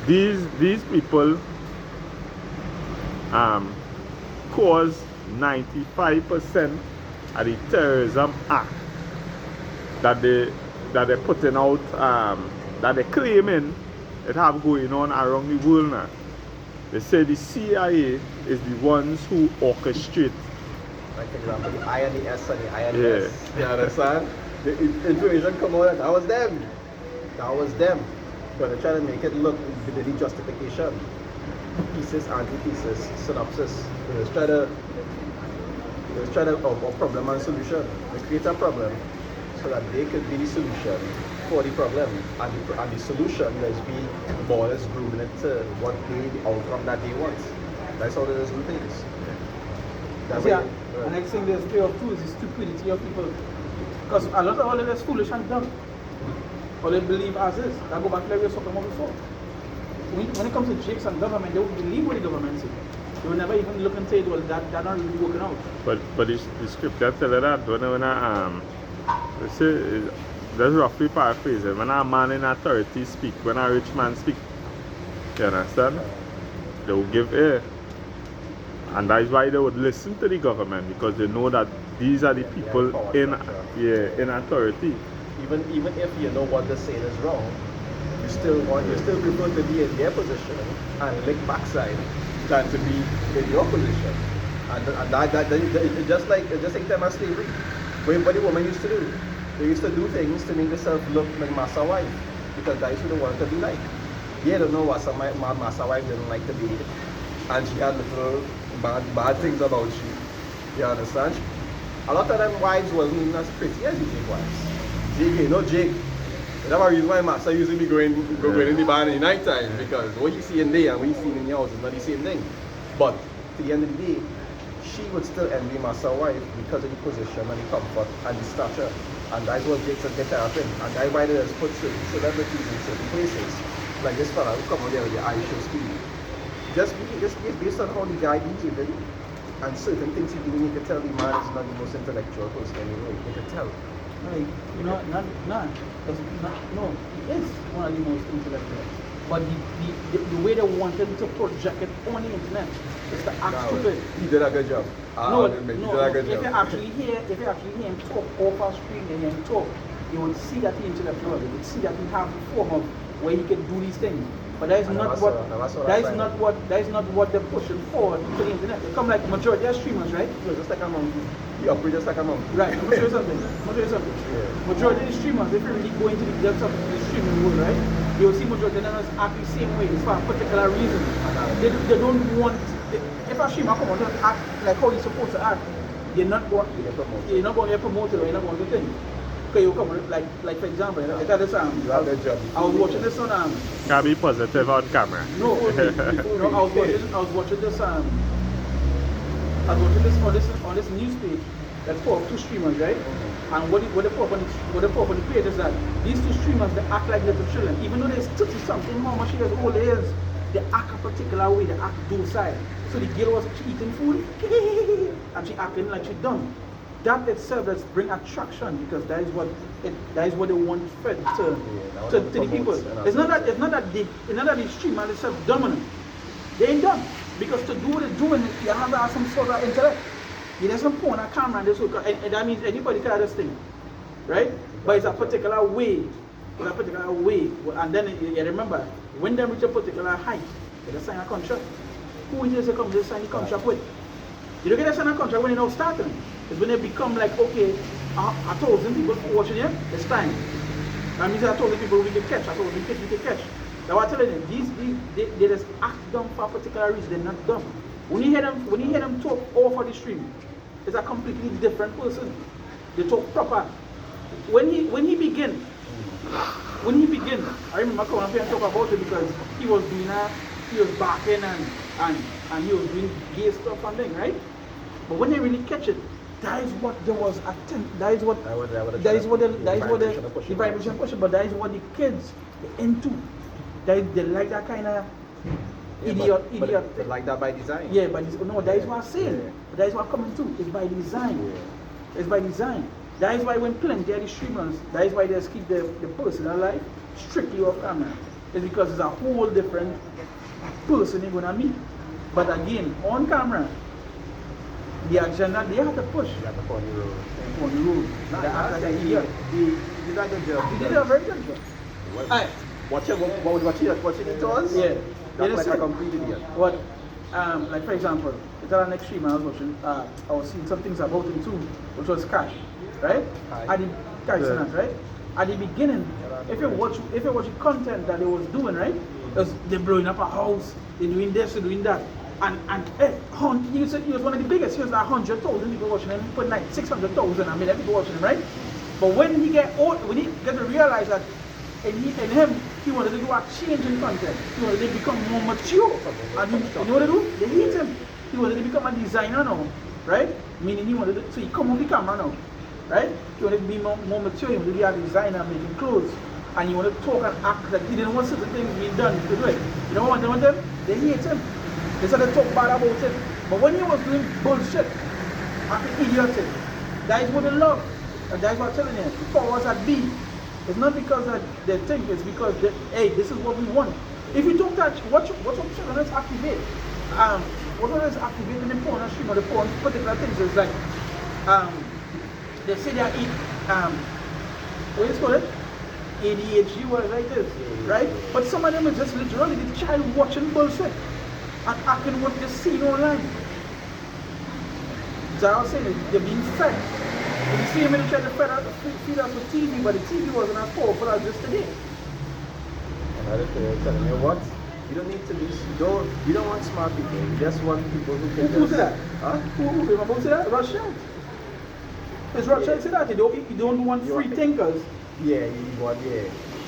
these people cause 95% of the terrorism act that they're putting out, that they're claiming it have going on around the world now. They say the CIA is the ones who orchestrate. Like for example, the INS and the INS. Yeah. You understand? The information come out, that was them. But they're trying to make it look with the justification. Thesis, antithesis, synopsis. They try to problem and solution. They create a problem so that they could be the solution for the problem. And the solution is be more or less grooving it to what the outcome that they want. That's how they do things. The next thing there's play of too is the stupidity of people. Because a lot of all of this foolish and dumb. or they believe as is. That go back to like we were talking about before. When it comes to Jakes and government, they will believe what the government says. They will never even look and say, well, that not really working out. But the scripture tell you that they say, that's roughly paraphrasing. When a man in authority speak, when a rich man speak, you understand? They will give ear. And that is why they would listen to the government, because they know that these are the people in authority. Even if you know what they're saying is wrong, you still prefer to be in their position and lick backside than to be in your position. And that it's just like time of slavery. What the woman used to do, they used to do things to make themselves look like master wife, because that is who they wanted to be like. They don't know what some master wife didn't like to be, and she had little bad things about she. You understand? A lot of them wives wasn't even as pretty as the Jake wives. Jake, you know Jake. That's the reason why master usually be going in the barn in the night time, because what you see in there and what you see in the house is not the same thing. But to the end of the day, she would still envy master wife because of the position and the comfort and the stature. And that's what Jake said get out of him. And that's why they just put certain celebrities in certain places. Like this fella who come out there with the eye show speed. Just based on how the guy behaved and certain things he doing, you could tell the man is not the most intellectual person anyway. You could tell. Like, he is one of the most intellectual. But the way they wanted to project it on the internet is to act stupid. He did a good job. If you actually hear him talk off our screen and him talk, you would see that he intellectual. You would see that he have the form of where he can do these things. But that is not what they're pushing forward to the internet. They come like majority of streamers, right? Just like a monkey. You operate just like a monkey. Right, I'm sure something. Yeah. Majority of the streamers, if you really go into the depths of the streaming world, right? You'll see majority of them act the same way. It's for a particular reason. They don't want. If a streamer come out and act like how he's supposed to act, you're not going to get promoted or you're not going to think. Okay, you come like for example, I was watching this on Can be positive on camera. No, I was watching this on this news page that's for two streamers, right? And what they put up on the page is that these two streamers, they act like little children. Even though they're 30 something, how much years old they is, they act a particular way, they act docile. So the girl was eating food and she acting like she dumb. That itself does bring attraction, because that is what they want fed to the people. It's not that the streamer is self dominant. They ain't dumb. Because to do what they're doing, you have to have some sort of intellect. You doesn't point a camera and that means anybody can have this thing. Right? But it's a particular way. And then you remember, when they reach a particular height, they sign a contract. Who is it to sign the contract with? You don't get to sign a contract when you're not starting. It's when they become like, okay, 1,000 people watching here, it's time. That means 1,000 people we can catch, 1,000 kids we can catch. Now I'm telling you, they just act dumb for a particular reason. They're not dumb. When you hear them talk over the stream, it's a completely different person. They talk proper. When he begin, I remember coming up here and talk about it because he was barking and he was doing gay stuff and thing, right? But when they really catch it, that is what there was that is what the vibration pushing, but that is what the kids are into. They like that kind of idiot. But like that by design. Yeah, that is what I'm saying. Yeah. That is what I'm coming to. It's by design. Yeah. It's by design. That is why when plenty of the streamers, that is why they just keep the personal life strictly off camera. It's because it's a whole different person you're gonna meet. But again, on camera, the agenda they have to push. You have to go on the road. On the road. He did a good job. He did a very good job. Watching it to us? Yeah. That's like a complete idiot. What? Like for example, the next stream I was watching, I was seeing some things about him too, which was Cash, right? Right? At the beginning, if you watch the content that they was doing, right? They're blowing up a house, they're doing this, they're doing that. And he was one of the biggest. He was like 100,000 people watching him, put like 600,000 people watching him, right? But when he get to realize that in him, he wanted to do a change in content. He wanted to become more mature. And you know what to do? They hate him. He wanted to become a designer now, right? Meaning so he come on the camera now, right? He wanted to be more mature. He wanted to be a designer, making clothes. and you want to talk and act like he didn't want certain things being done to do it. You know what they want them? They hate him. They started to talk bad about him. But when he was doing bullshit, acting idiotic, that is what they love. And that's what I'm telling you. The powers that be. It's not because that they think, it's because they, hey, this is what we want. If you don't touch, what's up children, let's activate. What is activating the porn stream or the porn particular things is like they say they eat what is it called? ADHD, whatever it is, right? But some of them is just literally the child watching bullshit and acting what they see online. So I was saying they're being fed. You see them, they try to feed us with TV, but the TV wasn't as powerful as this today. Another thing I'm telling you what? You don't need to be, you don't want smart people. You just want people who can Who said that? Huh? Who came about to that? Rothschild. It's Rothschild said that. You don't want free thinkers. Yeah, you want, yeah.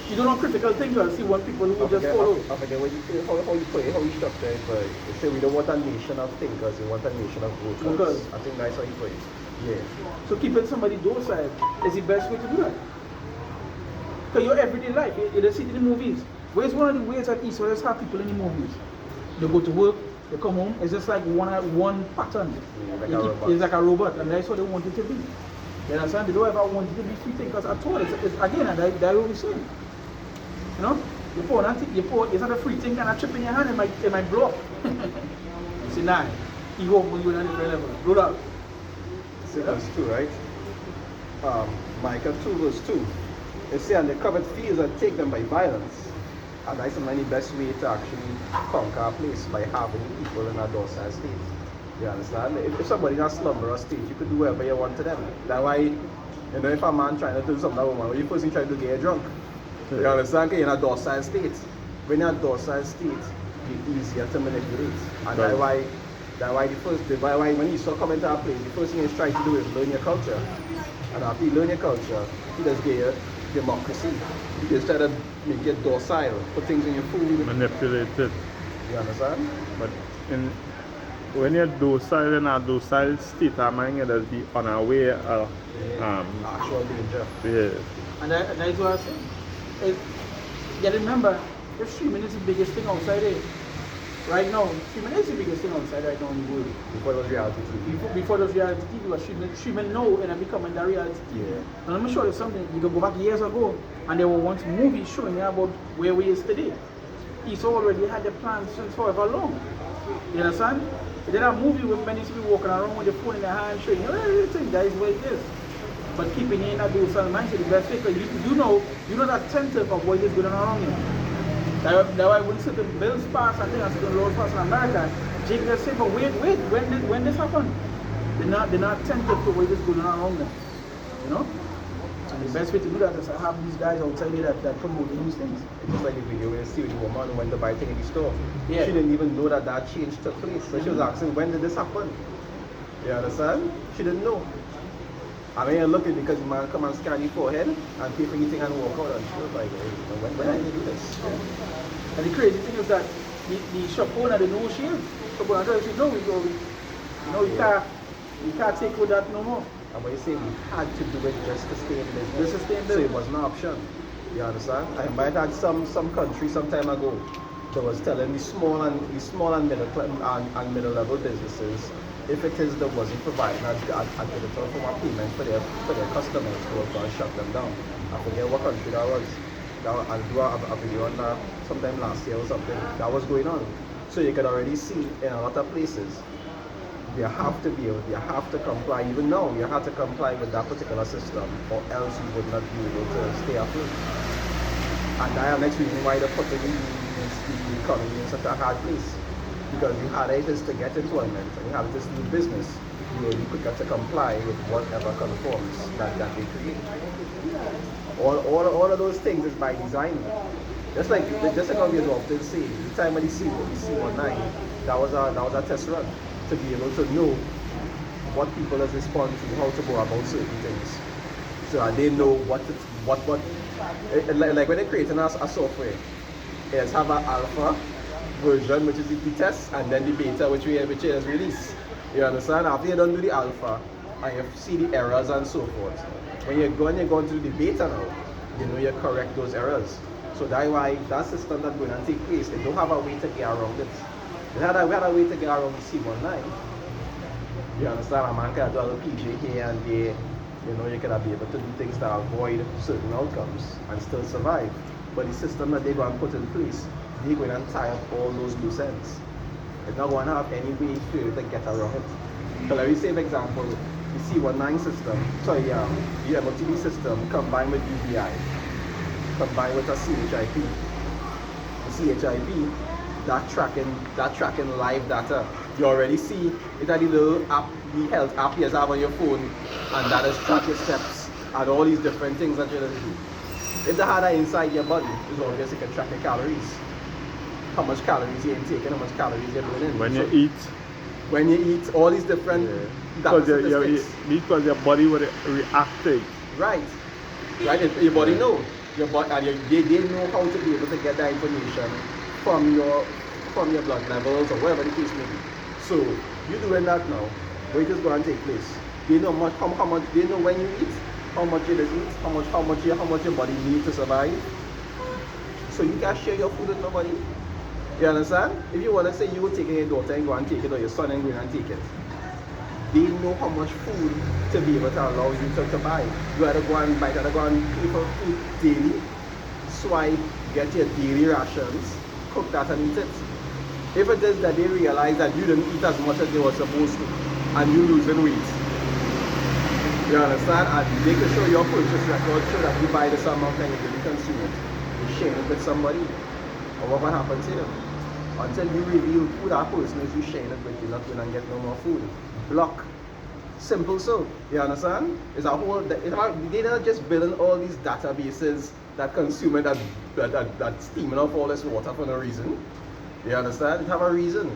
You don't want critical thinkers. You want people who just follow. I forget what you say, how you put it, how you structure it, but you say we don't want a nation of thinkers, we want a nation of workers. I think that's how you put it. Yeah. So keeping somebody docile is the best way to do that. Because your everyday life, you see it in the movies. Where's one of the ways that Israelites have people in the movies? They go to work, they come home, it's just like one pattern. It's like a robot, and that's what they want it to be. You understand? They don't ever want it to be free thinkers at all. It's again, and that's what we say. You know? It's not a free thing and a chip in your hand, it might blow up. You say, nah, you hope when you're on a different level. Blow up. See, verse 2, right? Micah 2 verse 2. It says, and the covered fields and take them by violence. And that's the best way to actually conquer a place, by having people in a docile state. You understand? If somebody in a slumberous state, you could do whatever you want to them. That's why, you know, if a man trying to do something to a woman, you first thing try to do get drunk. You understand? Because you're in a docile state. When you're in a docile state, you're easier to manipulate. And that's why when you start coming to a place, the first thing he's trying to do is learn your culture. And after you learn your culture, he does get your democracy. He just try to make it docile, put things in your food. Manipulate it. You understand? But when you're docile in a docile state, I mind you just be unaware of actual danger. yeah. And that's what I say. Yeah, remember, if streaming is the biggest thing outside there. Right now, streaming is the biggest thing outside right now in the world. Before it was reality TV. Before the reality TV was streaming now and it becoming the reality TV. Yeah. And let me show you something. You can go back years ago and there were once movies showing you about where we is today. Esau already had the plans since however long. You understand? They did a movie with many people walking around with the phone in their hand showing you everything. That is what it is. But keeping in that docile mindset, the best way, because you know that attentive of what is going on around you. That's why when certain bills pass and things, certain laws pass in America, Jake just say, but wait, when this happened? They're not attentive to what is going on around them. You know? And the best way to do that is to have these guys outside there that promote these things. It's just like the video where you see the woman who went to buy things in the store. Yeah. She didn't even know that change took place. So she was asking, when did this happen? You understand? She didn't know. I mean, you're looking because the man come and scan your forehead and pay for anything and walk out, and she was like, hey, when did you do this? And the crazy thing is that the shop owner, they know who she is. So when I tell you, no, you can't take with that no more. And when you say we had to do it just to stay in business, Just to stay in so business. it was an option. You understand? I might have some country some time ago that was telling the small and middle level businesses, if it is that wasn't providing a digital form of payment for their customers, they were going to shut them down. I forget what country that was. I'll do a video on that sometime last year or something. That was going on. So you can already see in a lot of places, you have to comply. Even now, you have to comply with that particular system, or else you would not be able to stay afloat. And that's the next reason why they're putting the economy in such a hard place. Because the harder it is to get employment and you have this new business, you will be quicker to comply with whatever conforms that they create. All of those things is by design. Just like how we often say, the time when you see C19, that was a test run to be able to know what people is responding to, how to go about certain things. So they know what like when they're creating a software, it's have an alpha version, which is the test, and then the beta, which is release. You understand? After you don't do the alpha and you see the errors and so forth, when you're going to do the beta now, you correct those errors. So that's why that system that's going to take place, they don't have a way to get around it. We had a way to get around the C19. You understand? A man can do a little PJ here and there. You can be able to do things to avoid certain outcomes and still survive. But the system that they're going to put in place, they're going to tie up all those loose ends. They're not going to have any way for you to get around it. So let me say, for example, the C19 system, the MOTB system combined with UBI, combined with a CHIP. The CHIP, that tracking live data. You already see it at the little app, the health app you have on your phone, and that is track your steps and all these different things that you're going to do. If the harder inside your body, it's obvious you can track your calories. How much calories you're taking, how much calories you're burning. When you eat. When you eat, all these different data statistics. Because your body will react to it. Right. Your body know. Your body, and they know how to be able to get that information from your blood levels or whatever the case may be. So you're doing that now. Wait is going to take place. They know how much they know when you eat, how much you eat, how much your body needs to survive. So you can share your food with nobody. You understand? If you want to say you will take your daughter and go and take it, or your son and go and take it, they know how much food to be able to allow you to buy. You gotta go and buy, gotta go and pay for food daily, swipe, get your daily rations, cook that and eat it. If it is that they realize that you didn't eat as much as they were supposed to, and you're losing weight, you understand? And they can show your purchase record, show that you buy this amount and you didn't consume it. You share it with somebody, or what will happen to you? Until you reveal who that person is you sharing it with, you're not going to get no more food. Block. Simple so. You understand? It's a whole, they're not just building all these databases that consume it, that steaming off all this water for no reason. You understand? It have a reason.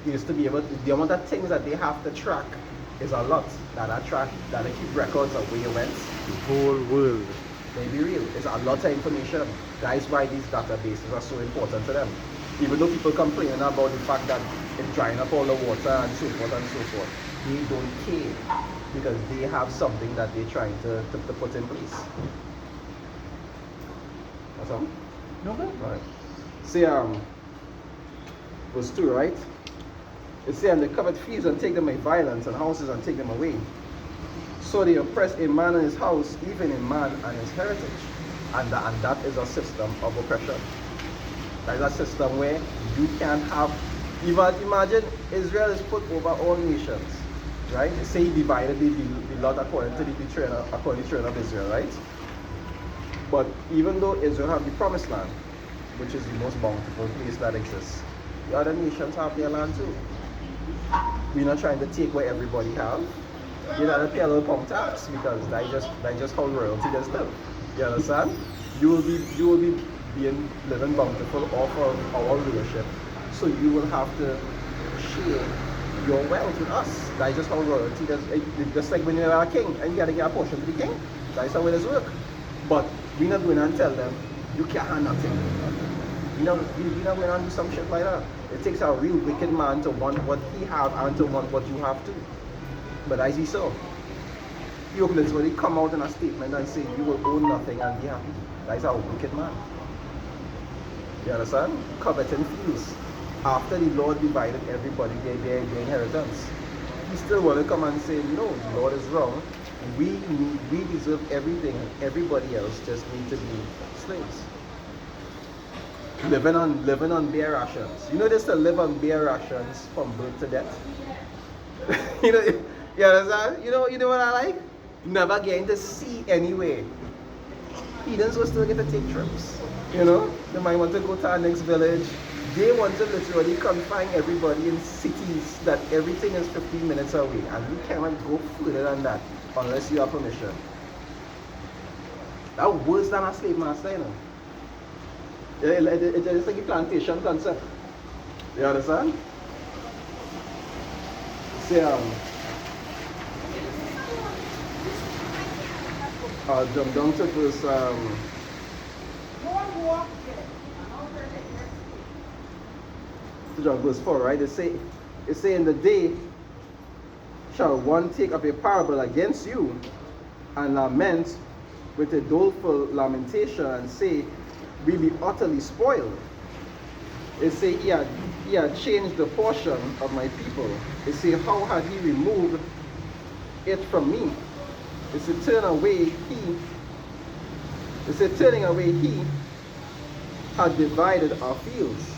It is to be able to, the amount of things that they have to track is a lot. That they keep records of where you went. The whole world. May be real. It's a lot of information. That is why these databases are so important to them. Even though people complain about the fact that it's drying up all the water and so forth and so forth, they don't care because they have something that they're trying to put in place. That's all? No good. Alright. See, verse 2, right? It says, and they covered fields and take them by violence, and houses and take them away. So they oppress a man and his house, even a man and his heritage. And that is a system of oppression. That is a system where you can have, imagine Israel is put over all nations, right? They say he divided the lot according to the children of Israel, right? But even though Israel have the promised land, which is the most bountiful place that exists, the other nations have their land too. We're not trying to take what everybody have. You gotta pay a little pump tax because that's just how royalty does live. You understand? You will be living bountiful off of our rulership. So you will have to share your wealth with us. That's just how royalty does. Just like when you're a king and you gotta get a portion to the king. That's how it does work. But we're not going to tell them you can't have nothing. You're not going to do some shit like that. It takes a real wicked man to want what he have and to want what you have too. But as you saw, Euclid's when he come out in a statement and say you will own nothing and be happy. That's a wicked man. You understand? Coveting fields. After the Lord divided everybody their inheritance, he still want to come and say, no, the Lord is wrong. We deserve everything, and everybody else just need to be slaves. Living on bare rations. You know this to live on bare rations from birth to death? You understand? You know what I like? Never getting to see anyway. Heathens will still get to take trips. You know? They might want to go to our next village. They want to literally confine everybody in cities that everything is 15 minutes away. And you cannot go further than that unless you have permission. That's worse than a slave master, you know? It's like a plantation concept. You understand? See, I'll jump down to verse verse 4, right? It say in the day shall one take up a parable against you and lament with a doleful lamentation and say, we be utterly spoiled. It say he had changed the portion of my people. It say, how had he removed it from me? It say, turning away he had divided our fields.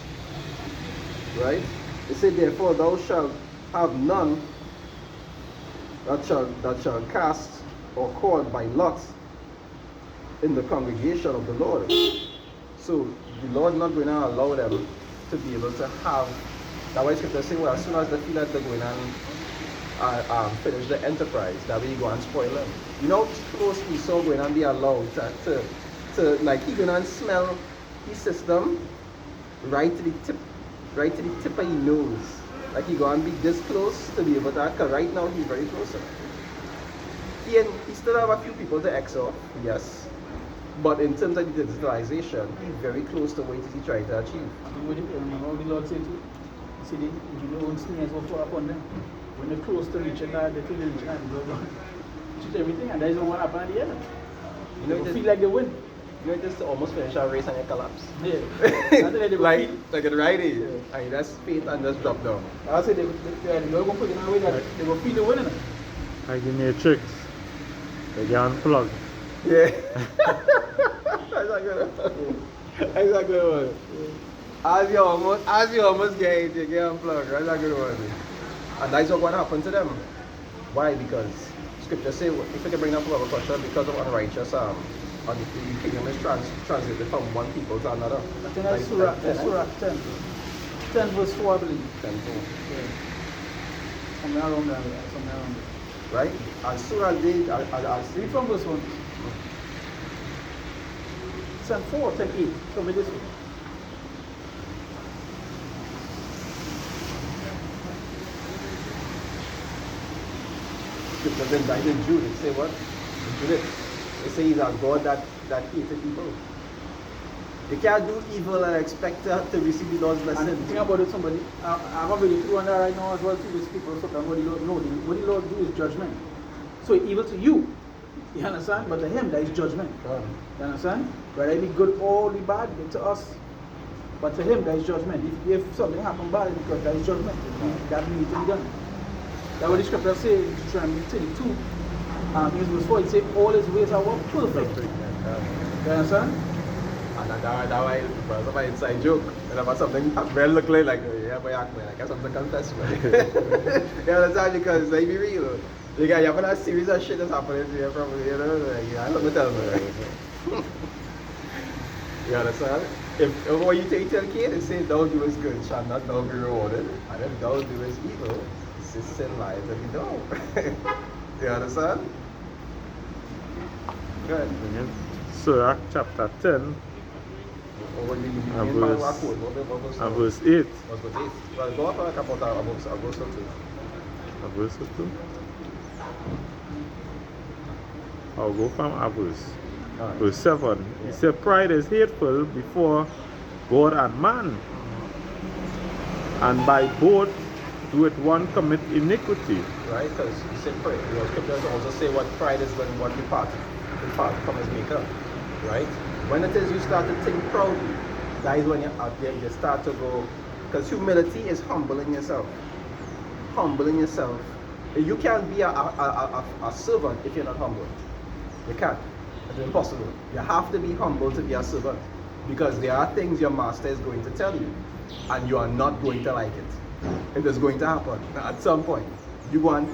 Right? It said, therefore thou shalt have none that shall cast or cord by lots in the congregation of the Lord. So the Lord not going to allow them to be able to have. That's why Scripture say, well, as soon as they feel that they're going and finish the enterprise, that way you go and spoil them. You know how close Esau going and be allowed to like he going and smell his system right to the tip of his nose. Like he go and be this close to be able to, because right now he's very close. He still have a few people to X off, yes. But in terms of the digitalization, he's very close to what he's trying to achieve. Remember what the Lord said to you? He said, if you know snares will fall upon them. When they're close to reaching that, they feel the reaching and they go down. Shoot everything, and that is what happened at the end. You know, They feel like they win. You know, just to almost finish our race and you collapse. Yeah. like at right here. Yeah. And that's faith and just drop down. I said they're going to put it in a way that they will feel the winning. Like the Matrix. They get unplugged. Yeah. That's a good one. That's a good one. As you almost get it, you get unplugged. That's a good one. And that's what happened to them. Why? Because Scripture say, if you can bring up a question, because of unrighteous and the kingdom is translated from one people to another. I think that's Surah 10. 10 verse 4, I believe. 10 Yeah. Somewhere around there. right? And Surah did, I'll Read from verse 1. 10 4, 10 8. Show me this one. Scripture then died in Jude. It say what? In Jude. It say he's a God that hated people. You can't do evil and expect to receive the Lord's blessing. And the thing about it, somebody, I have a video through on that right now as well, to these people, so that what the Lord knows. What the Lord do is judgment. So evil to you, you understand? But to him, that is judgment. You understand? Whether it be good or be bad, to us. But to him, that is judgment. If something happen bad, because that is judgment. That needs to be done. That's what the scripture says in Deuteronomy 32. In verse 4, it says, all his ways are what? Perfect. You understand? And that's why it's an inside joke. And about something well look like yeah, but act like I got something to confess with. You understand? Because like be real. You have a series of shit that's happening to you probably, you know, like, I don't know tell me. You understand? If what you take to a kid and say thou do is good, shall not thou be rewarded, and if thou do is evil, sin lies and be done. You understand? Good. Surah chapter 10 and verse 8. Well, go up about a verse or two. A verse or two? I'll go from a verse. Verse 7. He said, pride is hateful before God and man, and by both doeth one commit iniquity. Right? Because you said pride. Your scriptures also say what pride is when one depart from his maker. Right? When it is you start to think proudly, that is when you're out there, you start to go, because humility is humbling yourself. Humbling yourself. You can't be a servant if you're not humble. You can't. It's impossible. You have to be humble to be a servant, because there are things your master is going to tell you, and you are not going to like it. It is going to happen at some point. You're going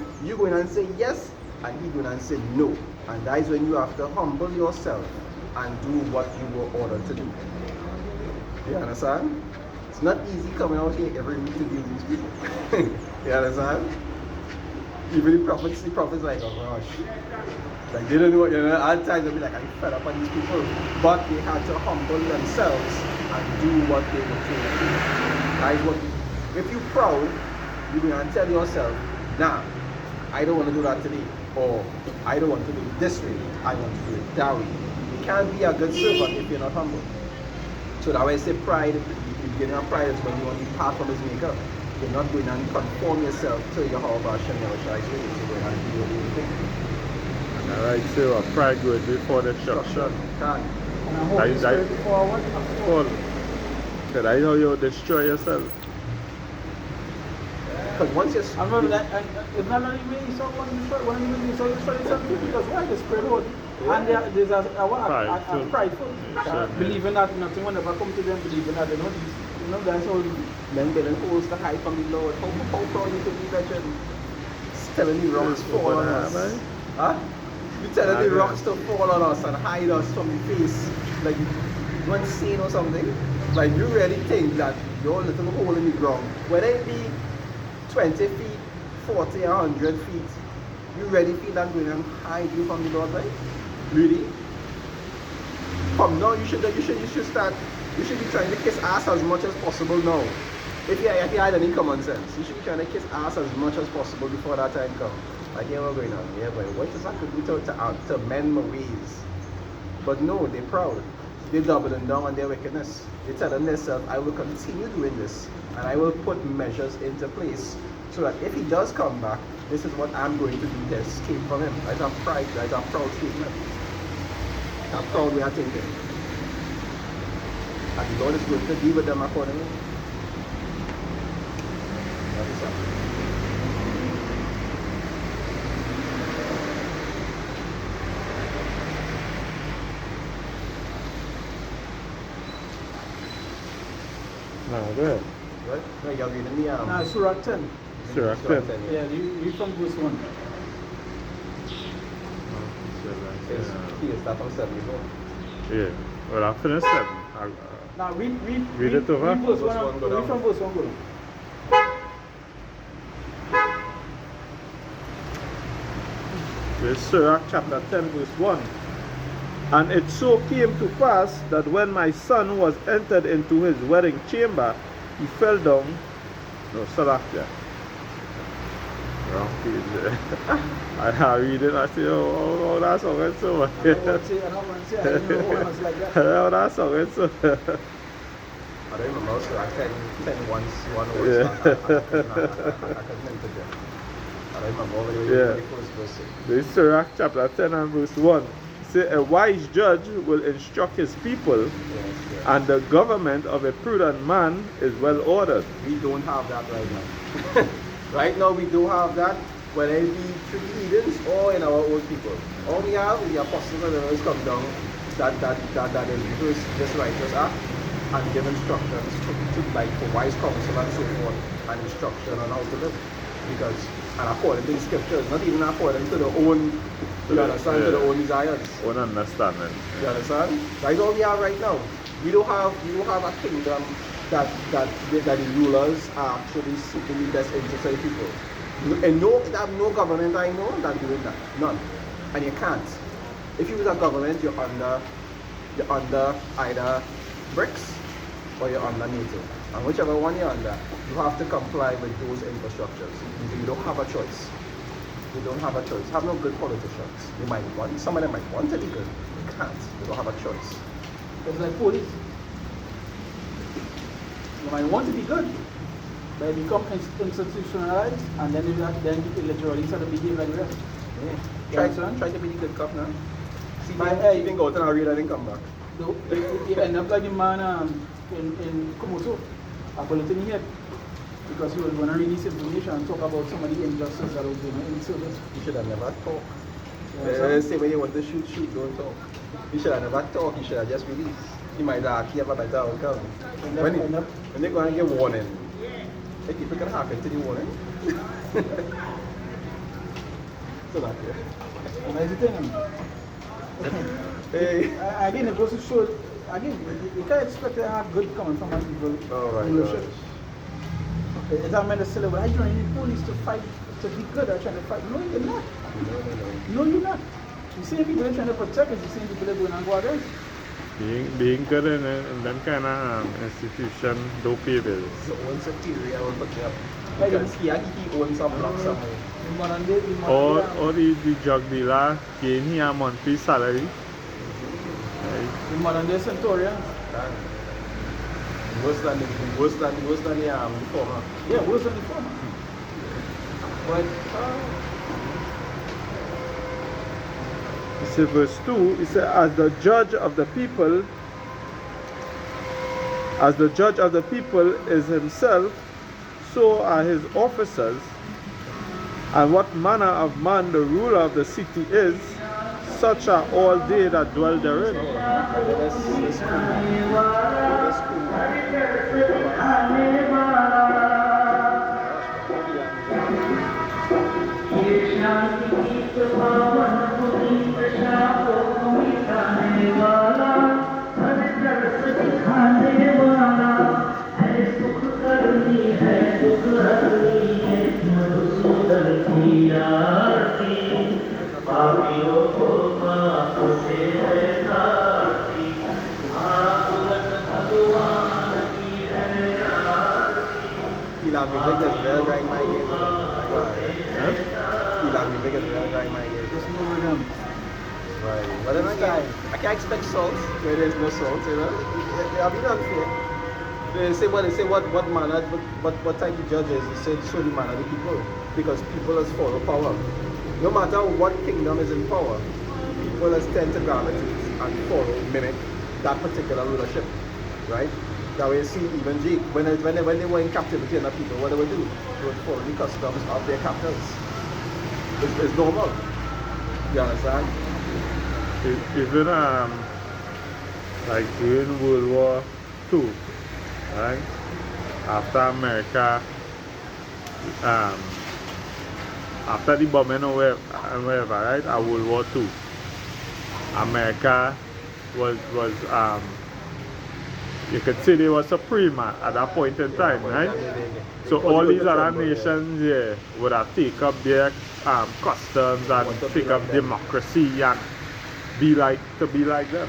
to say yes, and he's going to say no. And that is when you have to humble yourself and do what you were ordered to do. You understand? It's not easy coming out here every week to deal with these people. You understand? Even the prophets like, oh gosh. Like they don't know what, you know, at times they'll be like, I'm fed up on these people. But they had to humble themselves and do what they were told to do. That is what, if you're proud, you're going to tell yourself, nah, I don't want to do that today. Or I don't want to do it this way, I want to do it that way. You can't be a good servant if you're not humble. So that way I say pride, the beginning of pride is when you want to depart from his maker. You're not going and conform yourself to Yahweh Hashem Yahushua. You're going to do your own thing. Alright, so pride goes before destruction. Can. And I hope That- this that- spirit before what? Paul, so that's how you destroy yourself. Because once you I remember that, and it's not only me, so when you so destroy yourself too, because why the spirit hold? And there's a prideful, Sure. believing that nothing will ever come to them, believing that they know this. You know, that's all. men getting holes to hide from the Lord. How proud you can be, legend? Telling the rocks fall on us. Huh? You telling the rocks to fall on us and hide us from the face. Like one scene or something. Like you really think that your little hole in the ground, whether it be 20 feet, 40, 100 feet, you really feel that going and hide you from the Lord, right? Really? From now, you should start. You should be trying to kiss ass as much as possible now. If you had any common sense, you should be trying to kiss ass as much as possible before that time comes. Like, yeah, we're going on. Yeah, but what is that to do to mend my ways? But no, they're proud. They're doubling down on their wickedness. They're telling themselves, I will continue doing this, and I will put measures into place so that if he does come back, this is what I'm going to do to escape from him. That's a pride, that's a proud statement. How proud we are thinking. And the Lord is going to deal with them accordingly. That is all. No, good. Right? No, you're reading the Now, Surah 10. Surah 10. Yeah, you from verse 1. He is that from 74. Yeah. Well, I finished 7. Now, read it over. Read verse Verse 1. one, go Read down. from verse 1. Go down. This is Sirach chapter 10 verse 1. And it so came to pass that when my son was entered into his wedding chamber, he fell down. No, Salakia. Wrong page there. I read it, I say, oh, that's all right, so. I don't want to say, I didn't know what was like that. Oh, that's all right, so. I don't remember, so I 10 once, one Yeah. word. I can think of it. I don't remember all the way Yeah. to the first verse. This is Sirach chapter 10 and verse 1. Say, a wise judge will instruct his people, Yes, yes. and the government of a prudent man is well ordered. We don't have that right now. Right now, we do have that, whether it be through heathens or in our own people. All we have is the apostles and the others come down that is just righteous act and give instructions to like for wise counsel and so forth, and instruction on how to live. Because and according to the scriptures, not even according to the own, you understand, to the own desires. One understanding. You understand? That's all we have right now. We don't have a kingdom that the rulers are actually seeking the best interest of the people. And you have no government I know that doing that. None. And you can't. If you was a government, you're under either BRICS or you're under NATO. And whichever one you're under, you have to comply with those infrastructures. You don't have a choice. You don't have a choice. Have no good politicians. You might want, some of them might want to be good. You can't. You don't have a choice. It's like police. You might want to be good, but it become institutionalized, and then you literally start to behave like the rest. Yeah. You understand? Try to be the good cop now. See, Hey. you can go to a read and then come back. You end up like the man in Komoso, a bulletin here, because he was going to release information and talk about some of the injustice that was going on in the service. You should have never talked. Yeah, Say when you want to shoot, don't talk. You should have never talked, you should have just released. You might have a better outcome. When they go and get warning, hey, people can hack into the warning. So that's it. And that's the thing. Hey. Again, it goes to show, again, you can't expect to have good coming from an evil Oh my rulership. gosh. It's not meant to say, well, I joined the police to fight, to be good at trying to fight. No, you're not. No. No, you're not. You see people that are trying to protect us, you see people that are going and go against. Being good in them kind of institution don't pay bills. So own superior will put you up. Like Because he owns some block somewhere. In modern day, in modern day, Or the drug dealer gain here monthly salary. Right? in modern day Centurion. Worse than the former. Yeah, worse than the former. But See verse 2, it says, as the judge of the people is himself, so are his officers, and what manner of man the ruler of the city is, such are all they that dwell therein. La music is well right my ears. La music is well right my ears. Just no rhythm. Right. But then I can't expect salt where there's no salt, you know. I'll be unfair. They say what manner, what type of judges, they say show the manner of the people. Because people has follow power. No matter what kingdom is in power, people has tend to gravitate and follow, mimic that particular rulership. Right? That way you see even Jake, when they were in captivity and the people, what they would do? They would follow the customs of their captors. It's normal. You understand? Even like during World War II, right? After America, after the bombing and wherever, right? At World War II, America was you could say they were supreme at that point in time, right? So all these other nations, yeah, would have take up their customs and take up democracy and be like them.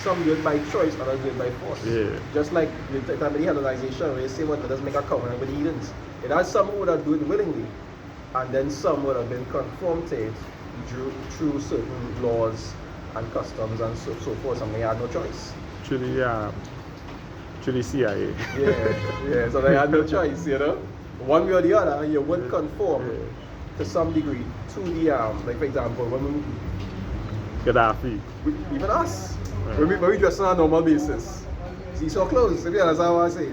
Some do it by choice, others do it by force. Yeah. Just like the time of the Hellenization, where you say what does make a covenant with the heathens. It has some who would have do it willingly, and then some would have been conformed to it through certain laws and customs and so forth, and they had no choice. To the CIA. Yeah, so they had no choice, you know. One way or the other, you would conform to some degree to the like for example, when Gaddafi. even us, when we dress on a normal basis, see so close, if you understand what I say,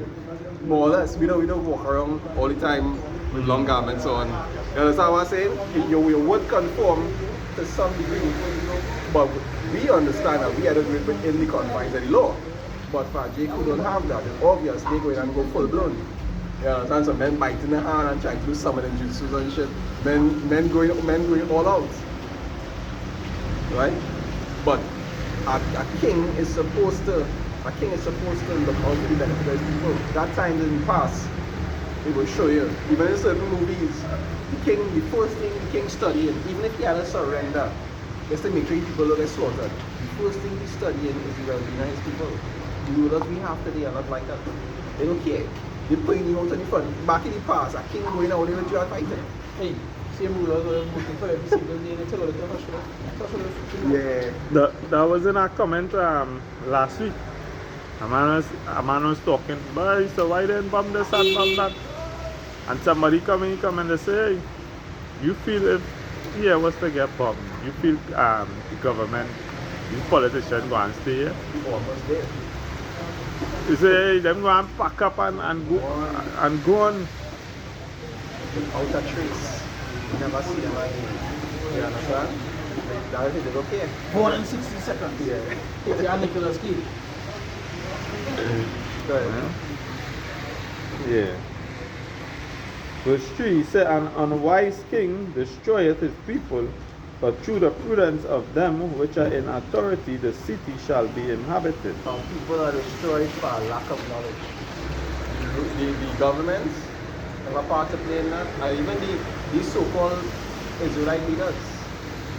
more or less, we don't walk around all the time with long garments on. You understand what I'm saying? You would conform to some degree, but we understand that we are doing it within the confines of the law. But for Jake who don't have that, it's obvious they go in and go full blown. You understand? So men biting the hand and trying to do some of them jutsus and shit. Men going all out. Right? But a king is supposed to look out for the benefit of his people. That time didn't pass. It will show you. Even in certain movies, the first thing the king studying, even if he had a surrender, just to make sure people don't get slaughtered. The first thing he's studying is the well-being of his people. The rulers we have today are not like that. They don't care. They putting you out in the front. Back in the past, a king going out with you and fighting. Hey, same rulers are looking for every single day. They tell us That was in a comment last week. A man was talking, boy, so why didn't bomb this and bomb that? And somebody come and they say, hey, you feel if here was to get bombed, you feel the government, these politicians go and stay here? Almost there. You say, hey, them go and pack up and go on. Without a trace. You never see them again. You understand? That is it, they don't care. more than 60 seconds. Yeah. If you're Nicolas Cage. Go ahead. Yeah. Verse 3 said, an unwise king destroyeth his people, but through the prudence of them which are in authority, the city shall be inhabited. Some people are destroyed for lack of knowledge. The governments have a part to play in that, and even these so-called Israelite leaders,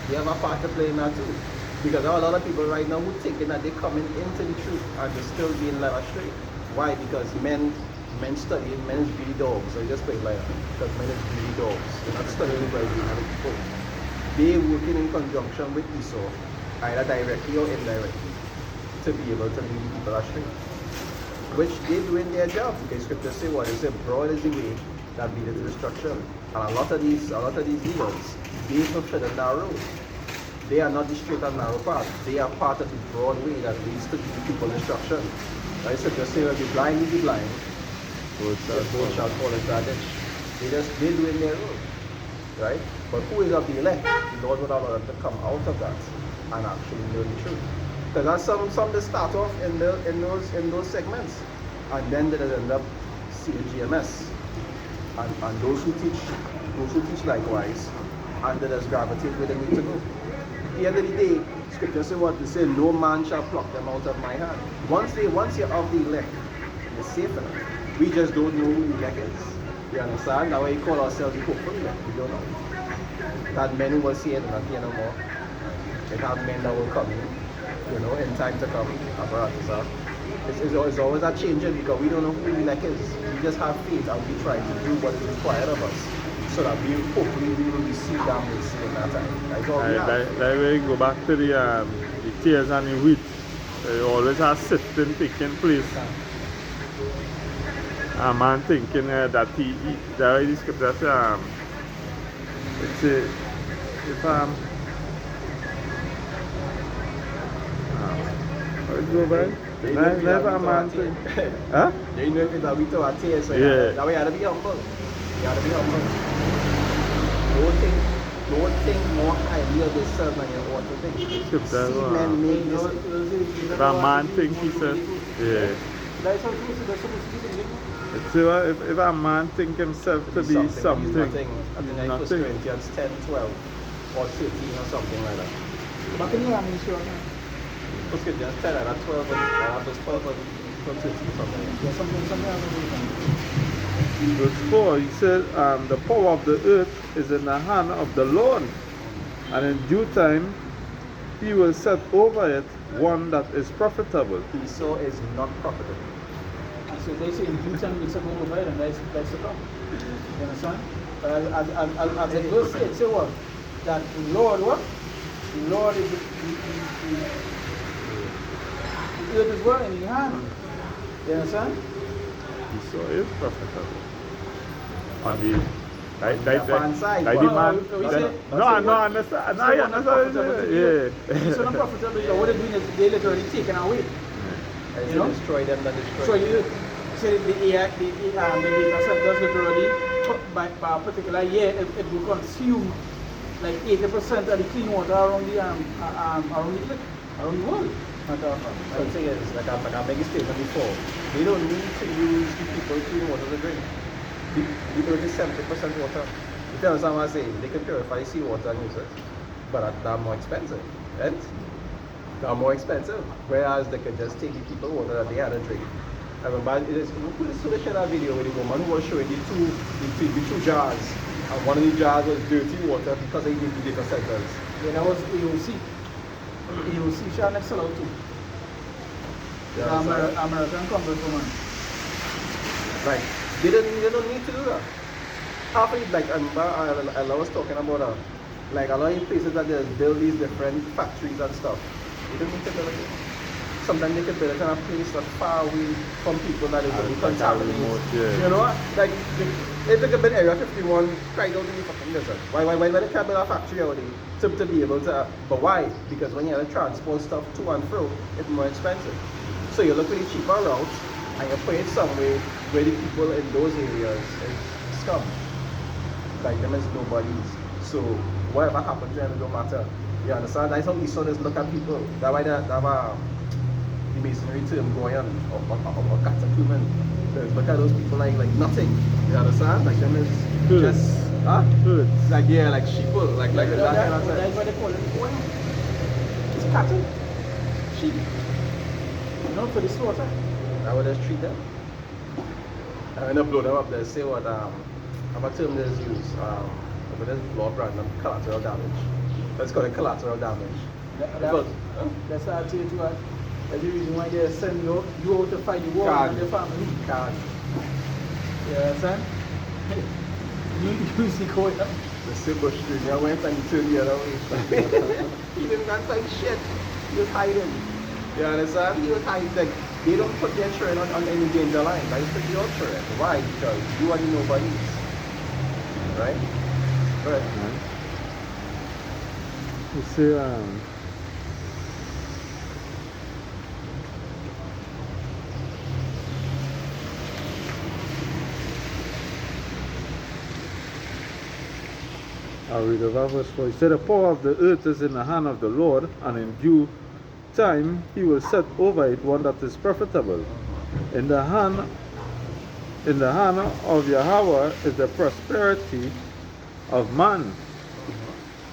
they have a part to play in that too. Because there are a lot of people right now who thinking that they're coming into the truth and they're still being led astray. Why? Because men studying, men is greedy dogs. So just put it like that. Because men is greedy dogs. They're not studying the well-being of the people. They're working in conjunction with Esau, either directly or indirectly, to be able to lead people astray. Which they're doing their job. Because scriptures say what? They say broad is the way that leads to destruction. And a lot of these leaders, they prefer the narrow road. they are not the straight and narrow path. They are part of the broad way that leads to people destruction. Right? So just say, well, the blind will be blind, both shall fall into that ditch. They do in their road. Right? But who is of the elect? The Lord would allow them to come out of that and actually know the truth. Because some they start off in those segments, and then they end up CGMS. And those who teach likewise, and they just gravitate where they need to go. At the end of the day, scripture say what? They say, no man shall pluck them out of my hand. Once you're of the elect, you're safe enough. We just don't know who the elect is. You understand? That's why we call ourselves the hopeful elect. We don't know. That men who will see it and not hear no more. It have men that will come in time to come. It's always a changing because we don't know who the elect is. We just have faith and we try to do what is required of us, so that hopefully we will receive that mercy in that time. That's all we have. That way go back to the tears and the wheat. You always have sifting taking place. A man thinking that that way the scripture says, if how it go by? Never a man think. Huh? You know if that we to our tears, so Yeah. that way you have to be humble. You have to be humble. Don't think more highly of yourself than you ought to think. Scripture, See men make this. If a man think, he says, yeah. That's how true, that's supposed to be the It's if a man think himself to be something, Nothing. I think like 1 nothing. Corinthians 10, 12, or 13 or something like that. Back in the army, sure. 1 Corinthians 10 and 12 and verse 12 and 13 something like that. Yeah, something else. Verse 4, he said, the power of the earth is in the hand of the Lord, and in due time he will set over it one that is profitable. Esau is not profitable. So they say in due time it's a go over and that's the come. You understand? As the verse said, say what? That the Lord what? The Lord is the earth is what in your hand. You understand? Esau is profitable. On the One side. like the man. we say- No, I understand. No, I understand. Yeah. So not profitable because what they're doing is they literally taken away. And You know? destroy them that destroy So them. you say the data set does literally by a particular year it will consume like 80% of the clean water around the world. The thing is, like I made a statement before, they don't need to use the people clean water to drink. The earth is 70% water. You understand what I'm saying? They can purify seawater and use it, but they're more expensive, right? They're more expensive. Whereas they could just take the people water that they had to drink. I remember who showed that video with the woman who was showing the two jars, and one of the jars was dirty water because they did the data centers. Yeah, that was AOC. AOC, she had next out too. Yeah, The American congresswoman. Right. They don't need to do that. Half of it, like, I was talking about, like, a lot of places that they build these different factories and stuff. They don't need to build it. Sometimes they can build it in a place that's far away from people that is really contaminated. Yeah. You know what? Like, if they can build Area 51 right out in the fucking desert. Why they can't build a factory out there to be able to, but why? Because when you have to transport stuff to and fro, it's more expensive. So you look for the cheaper routes, and you put it somewhere where the people in those areas is scum. Like them is nobodies. So whatever happens to them, it don't matter. You understand? That's how Esau just look at people. That's why they have the masonry term going on, or cataclysm. Look at those people like nothing. You understand? Like them is just Hurts. like like sheeple, like that kind of That's thing. why they call it oil. It's cattle. Sheep. You know, for the slaughter. I would just treat them. And when I blow them up, they say what I'm a term that's used. But there's law brand of collateral damage. Let's call it collateral damage. Because That's how I tell you to us. That's the reason why they send you out to fight the war and the family. can't. You understand? You see going up. The silver string, I went and turned the other way. He didn't got like shit. He was hiding. You understand? He was hiding. Like, they don't put their children on any danger line. They put your children. Why? Because you are the nobodies. Right? Right. You see, I'll read over verse 4. He said, the power of the earth is in the hand of the Lord, and in due time he will set over it one that is profitable. In the hand of Yahweh is the prosperity of man.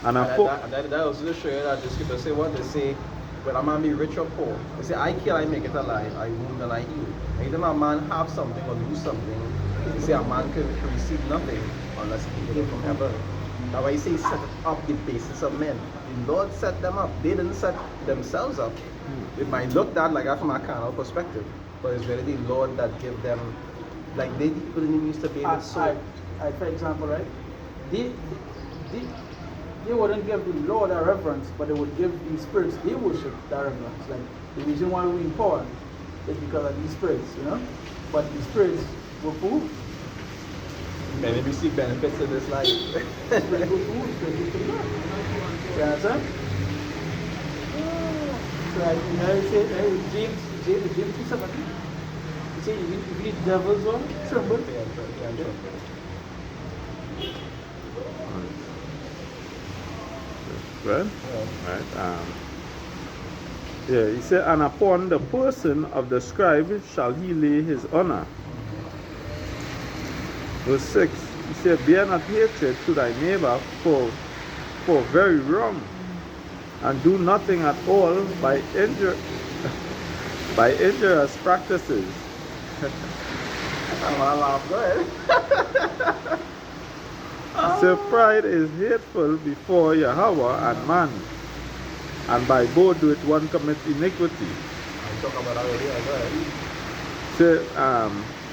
And that also just show you that the scripture say what they say, when a man be rich or poor, they say, I kill, I make it alive, I wound and I heal. Anytime a man have something or do something, they say a man can receive nothing unless he came from heaven. That's why he say set up the basis of men. The Lord set them up. They didn't set themselves up. It might look that like that from a carnal perspective, but it's really the Lord that gave them, like they people didn't used to be able to sow. For example, right? They wouldn't give the Lord a reverence, but they would give the spirits they worship that reverence. Like the reason why we're in power is because of these spirits, you know? But the spirits were food. Many receive benefits of this life. Spirits were food, spirits were food. You understand? So like, you know, you say, James 2:17. You say, if you devils will tremble. Right? Right. Yeah, he said, and upon the person of the scribe shall he lay his honor. Verse 6, he said, bear not hatred to thy neighbor for very wrong, and do nothing at all by injurious practices. I'm gonna laugh, go ahead. So pride is hateful before Yahweh and man, and by both do it one commit iniquity. I'll talk about that earlier, go ahead. So,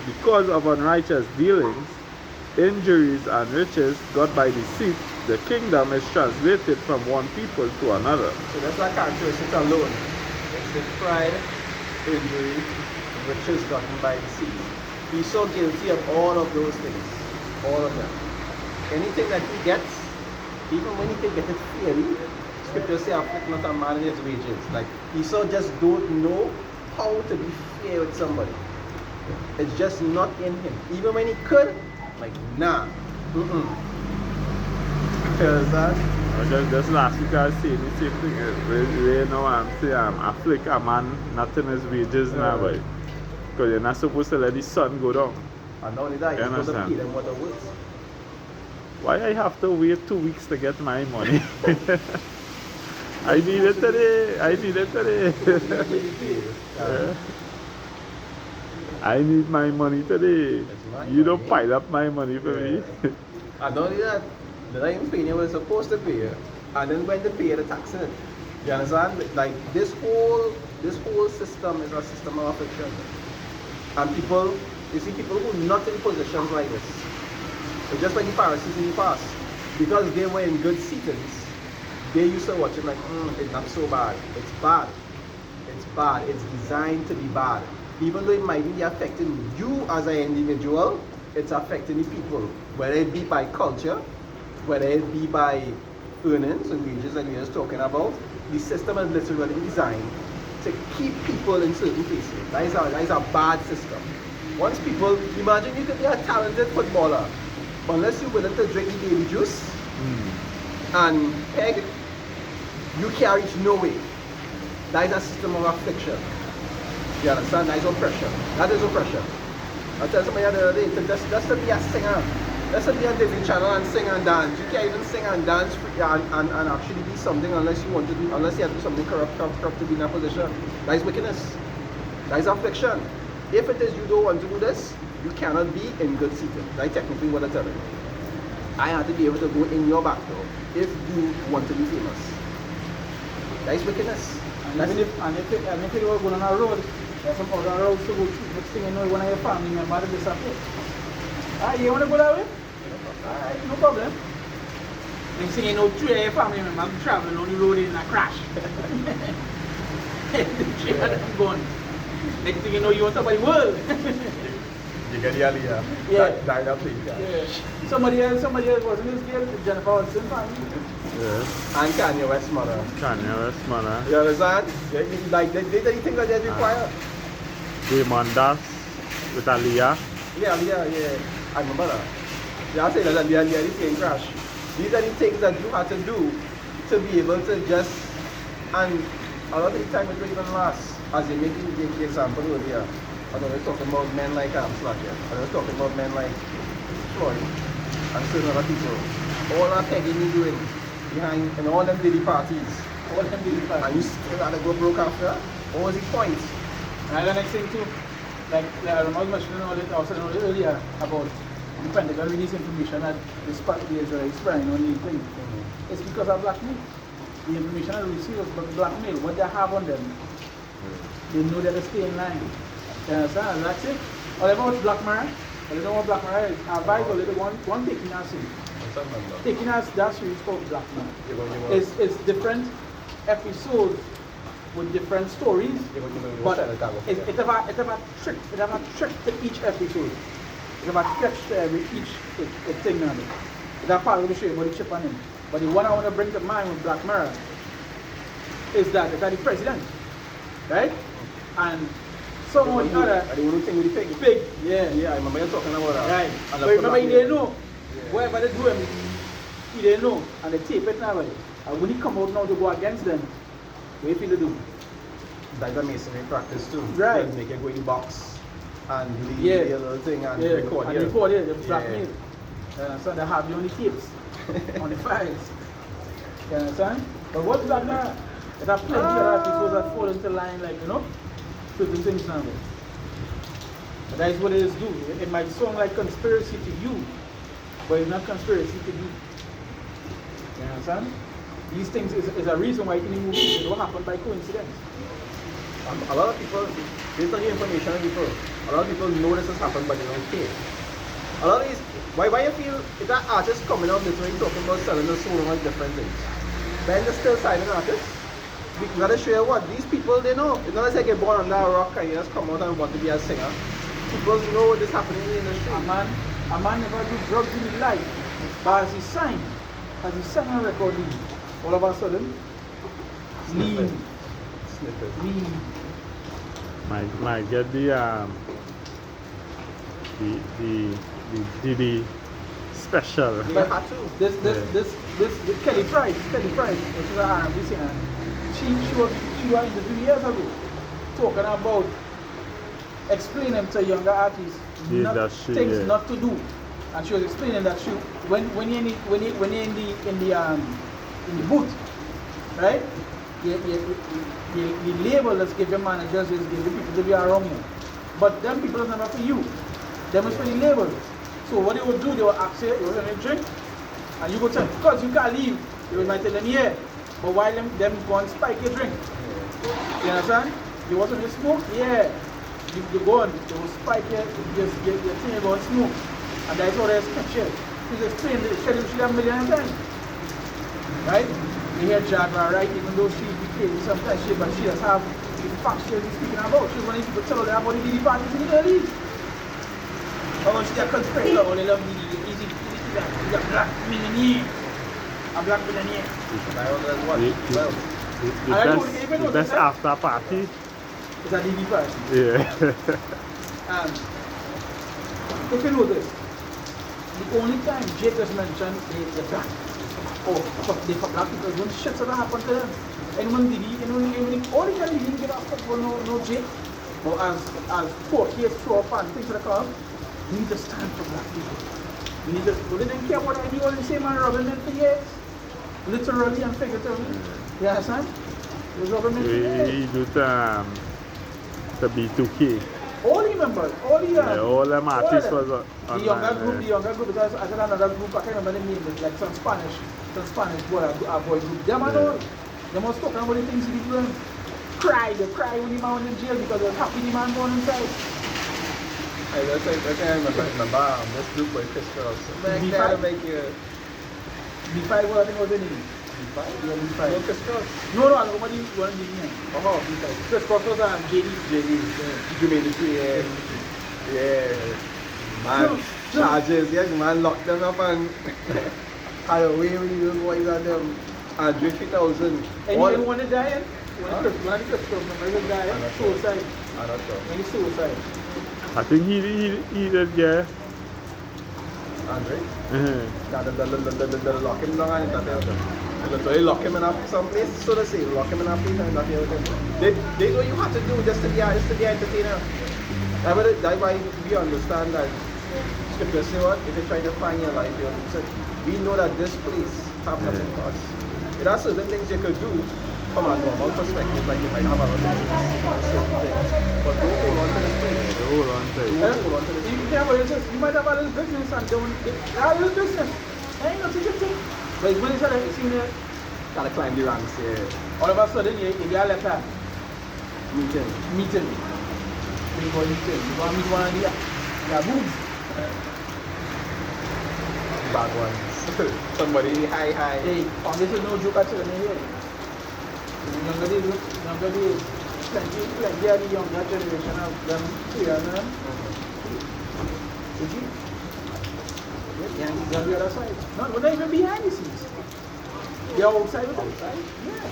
because of unrighteous dealings, injuries and riches got by deceit, the kingdom is translated from one people to another. So that's that characteristic alone. It's the pride, injury, riches gotten by deceit. He's so guilty of all of those things. All of them. Anything that he gets, even when he can get it fairly, scripture say afflict not a man in his wages. Like Esau just don't know how to be fair with somebody. It's just not in him. Even when he could, like nah. Because Just last week I was saying the same thing. You know, I'm saying afflict a man not in his wages now, boy. Because you're not supposed to let the sun go down. and not only that, you're supposed to pay them what they're worth. Why I have to wait 2 weeks to get my money? I need it today. I need it today. I need my money today. You don't pile up my money for me. And not only that, they're not even paying you what they're supposed to pay you. And then when they pay the tax in it. You understand? Like this whole system is a system of affliction. And people, you see people who are not in positions like this. It's just like the Pharisees in the past. Because they were in good seatings, they used to watch it like, it's not so bad. It's bad. It's bad. It's designed to be bad. Even though it might be affecting you as an individual, it's affecting the people. Whether it be by culture, whether it be by earnings and wages that we're just talking about, the system is literally designed to keep people in certain places. That is a bad system. Once people, imagine you could be a talented footballer, unless you're willing to drink the baby juice and peg, you can't reach no way. That is a system of affliction. You understand? That is oppression. That is oppression. I tell somebody the other day, just to be a singer, just to be on Disney Channel and sing and dance. You can't even sing and dance and actually be something unless you want to do, unless you have to do something corrupt to be in a position. That is wickedness. That is affliction. If it is you don't want to do this, you cannot be in good seating. That's technically what I tell you. I have to be able to go in your back door if you want to be famous. That is wickedness. And if you were going on a road, there's some other roads to go through. Next thing you know, one of your family members disappear. You want to go that way? Alright, no problem. Next thing you know, 3 of your family members traveling on the road in a crash. The 3 of them gone. Next thing you know, you want to buy the world. You get the idea. Yeah. That play. Yeah. Somebody else was in this game, Jennifer Hudson family. Yeah. And Kanye West mother. Kanye West, man. You understand? Like, they did anything that they require. Damon Das with Aliyah. Yeah. I remember that. They are saying that they are the plane crash. These are the things that you have to do to be able to just, and a lot of the time it will even last. As they make the example earlier, I was talking about men like Slack here. I was talking about men like Floyd and certain other people. All that pegging you doing behind, and all them daily parties. All them did it. And you still gotta go broke after? What was the point? And the next thing too, like I remember mentioning all it, I was saying earlier about the Pentagon release information that the Israel is spying on the thing. It's because of blackmail. The information that we receive is blackmail. What they have on them, they know that they stay in line. You understand? That's it. All about Black Mirror, they don't know what Black Mirror is. Our Bible, they one taking us in. Taking us, that's what it's called Black Mirror. It's different episodes with different stories, but it have a trick to each episode. It have a trick to every each thing on it. That part will show you about the chip on him. But the one I want to bring to mind with Black Mirror is that it's the president, right? And somehow or the other, I don't think with the pig. big, yeah. Yeah, I remember you talking about that. Right. And But remember, he didn't know. Whatever they do, he didn't know. And they tape it now. And when he come out now to go against them, what do you feel to do? Like the masonry practice too. Right. You make it go in the box and leave Yeah. the other thing and Yeah, record and here. record it, the Yeah. blackmail. So they have the only tapes on the files. You understand? But what's Black Mirror? It have plenty of other episodes that fall into line, like, certain things now. But that is what it is do. It might sound like conspiracy to you, but it's not conspiracy to you. You understand? These things is a reason why in the movies it don't happen by coincidence. A lot of people, based on the information of people, a lot of people know this has happened but they don't care. A lot of these, why you feel if that artist coming out this way talking about selling the soul and different things, then they're still silent artists? We gotta show you what, these people they know. It's not like they get born under a rock and you just come out and want to be a singer. People know what is happening in the industry. A man never do drugs in his life, but as he sang a record deal, all of a sudden, lean. Might get the Diddy special. They had to. This Kelly Price, which is an R&B singer, she was interviewed years ago talking about explaining to younger artists things not to do, and she was explaining that when you're in the booth, right? The label that's given managers is giving people to be around you, but them people is never for you. Them is for the label. So what they would do, they would ask you, you want to drink, and you go tell them, because you can't leave. They would might tell them, yeah, but while them go and spike your drink. You understand? You want to smoke? Yeah. You go on, they will spike your thing, you go and smoke. And that's how they sketch it. She's explained that she a million times. Right? You hear Jaguar, right? Even though she be crazy sometimes, but she does have the facts she's speaking about. She's one of the people tell her about the DD parties in the Middle East. Oh, she's a conspirator, oh, they love DD. Easy, she's a black millionaire. A black millionaire. The best after party. It's a DD party. Yeah. If you know this, the only time Jake has mentioned the black, they for black people, when shit's ever happened to them. Anyone did it, even if all the time he didn't get off for no Jake, but as court case throw up and things like that, we need to stand for black people. We need to, but they didn't care what I do, all the same man robbing men for years. Literally and figuratively. You understand? He was robbing men for years. We do the B2K. All the members, all them artists was the younger group, because I said another group, I can't remember the name, like some Spanish boy, a boy group. Them and all, they must talk about the things he did doing. They cry when the man was in jail because they were happy the man going inside. I remember this group by Chris Cross. B5? B5 I think was the name. B5? Yeah, B5. No, Chris Cross. No, nobody wanted the name. Oh, B5. Chris Cross was JD. Jermaine Dupri, yeah. Man, charges, yeah, the man locked them up and had a way with those boys and them. Andre 3000. And All- you want to die? One of the first members died. I'm not sure. Suicide. I'm not sure. When he suicide. I think he did, yeah. Andre? Uh-huh. They lock him down and they lock him in some place, so they say, lock him in a place and not here with him. They know you have to do just to be entertainer. That's why we understand that scripture say what? If you're trying to find your life, you'll lose it. We know that this place have nothing for us. There are certain things you could do from a normal perspective, like you might have a certain things. But don't hold on to this place. Hold on to it. Don't hold on to this place. You might have a little business and don't. A little business. Ain't no such a thing. But when you start seeing it, Gotta climb the ranks here. all of a sudden you get a letter. Meeting. Meeting. We go meeting. You want to meet one of the boobs. Bad ones. Somebody, hi. Hey, this is no joke actually. Younger days, plenty of the younger generation of them here, man. You see? Yankees on the other side. No, not even behind the scenes. They're outside with outside. Yeah.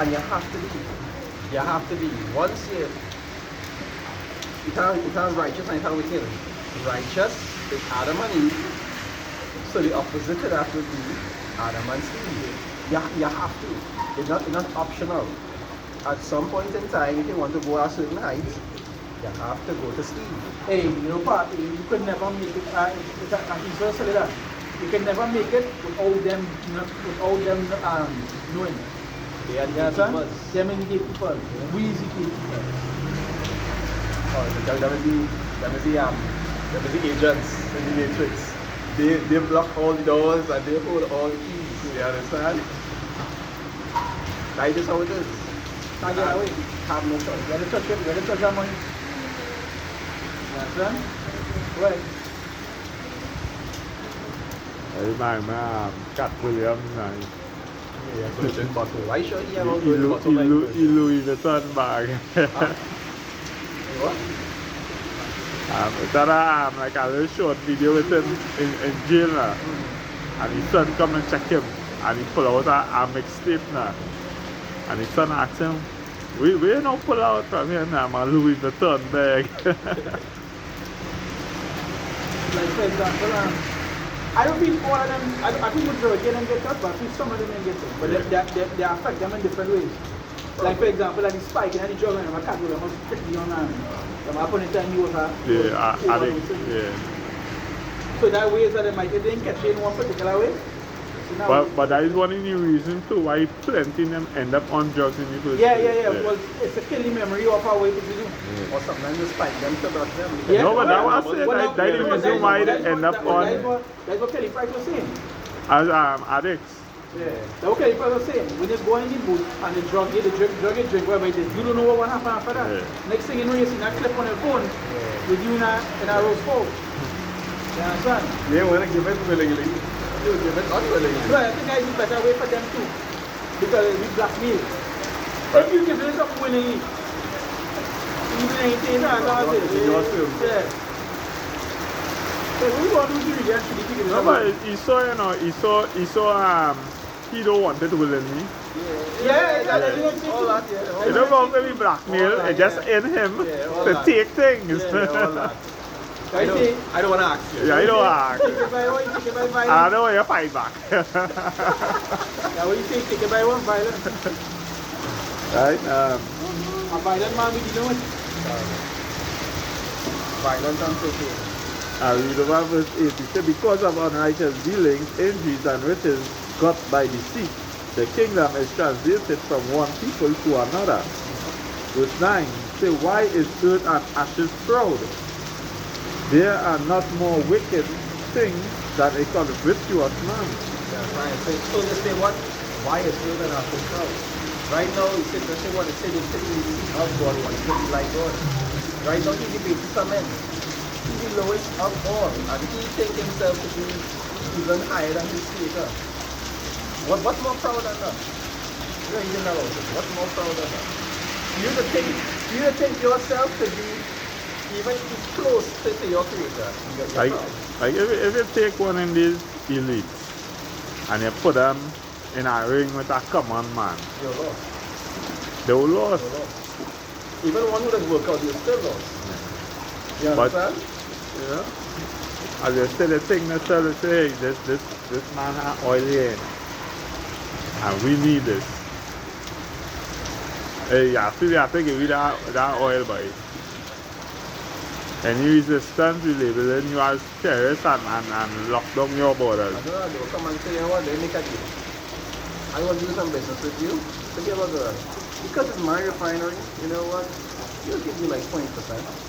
And you have to be. You have to be. Once you can't righteous and you can't wicked. Righteous is Adam and Eve. So the opposite to that would be Adam and Steve. You have to. It's not optional. At some point in time, if you want to go a certain height, you have to go to Steve. Hey, you know, Pat, you could never make it. He's also say that. You can never make it without them knowing. They are You the understand? gatekeepers. Them and the gatekeepers. We is the gatekeepers. That is the agents in the matrix. They block all the doors and they hold all the keys. You understand? That is how it is. Can't get away. Have no choice. You gotta touch it, you gotta touch that money. You understand? Right. Hey, man, Cat Williams, man. Yeah, Virgin bottle. Why should he have a He Virgin bottle like Virgin? Louis Vuitton bag. What? That like a little short video with him in jail now. And his son come and check him and he pull out a mixtape now. And his son asked him, we don't pull out from here now, my Louis Vuitton bag. Like for example, I don't think all of them, I think majority of them get cut, but I think some of them don't get cut. But they affect them in different ways. Like for example, like the spike and the jug and I can't do them was pretty young man. From upon the time he was a So that way is that they didn't catch it in one particular way. So now But that is one of the reasons too why plenty of them end up on drugs in the first yeah. place. Well, it's a killing memory of our way to do. Or sometimes they spike them to brush them. Yeah, No, but that well, was it. well, That is the well, reason why they that's end what- up on That's what Kelly Price was saying. as addicts. Yeah. That's what Kelly Price was saying. When you go in the booth and the drug you drink, whatever it is, you don't know what will happen after that. Yeah. Next thing you know, you see that clip on your phone with you in a rose bowl. You understand? They want to give it willingly. You give it unwillingly. Right, I think I do better way for them too. Because we blackmail. If you give it up willingly, even anything, that's how I say. In your film. Yeah. So we want to do really actually figure it No, out. but he saw he don't want it willingly. Yeah. All that, yeah. all It that. don't want to be blackmail, it's just in him Yeah, all to that. take things. Yeah, all that. I say, I don't want to ask you. Yeah, you don't ask. take it by one, take it by I violence. know you fight back. Yeah, what you say, take it by one, violence. Right? A violent man, we dealing with. Violence and cocaine. I read about verse 8. He said, because of unrighteous dealings, injuries, and riches got by deceit, the kingdom is translated from one people to another. Verse 9. Say, why is earth and ashes proud? There are not more wicked things than a virtuous man. That's right. So they say what? Why is good and after proud? Right now, he said, they say what? They say the seat of God, what is good like God. Right now, he's the basis of men. He's the lowest of all. And he thinks himself to be even higher than his creator. What's more proud than that? You're even about it. What's more proud than that? You to think yourself to be even close to your creator. You're Like, proud. like if you take one in these elites and you put them in a ring with a common man, You're lost. they will lose. You're lost. Even one who doesn't work out, you're still lost. You But- understand? As you say the thing that tell us, hey, this man has oil here and we need this. Hey, you have to give you that oil, boy. Any resistance, we labeling you as terrorist and lock down your borders. I know they will come and say, you know what, they make a deal. I want to do some business with you. Forget about the because it's my refinery, you know what? We'll give you like 20%.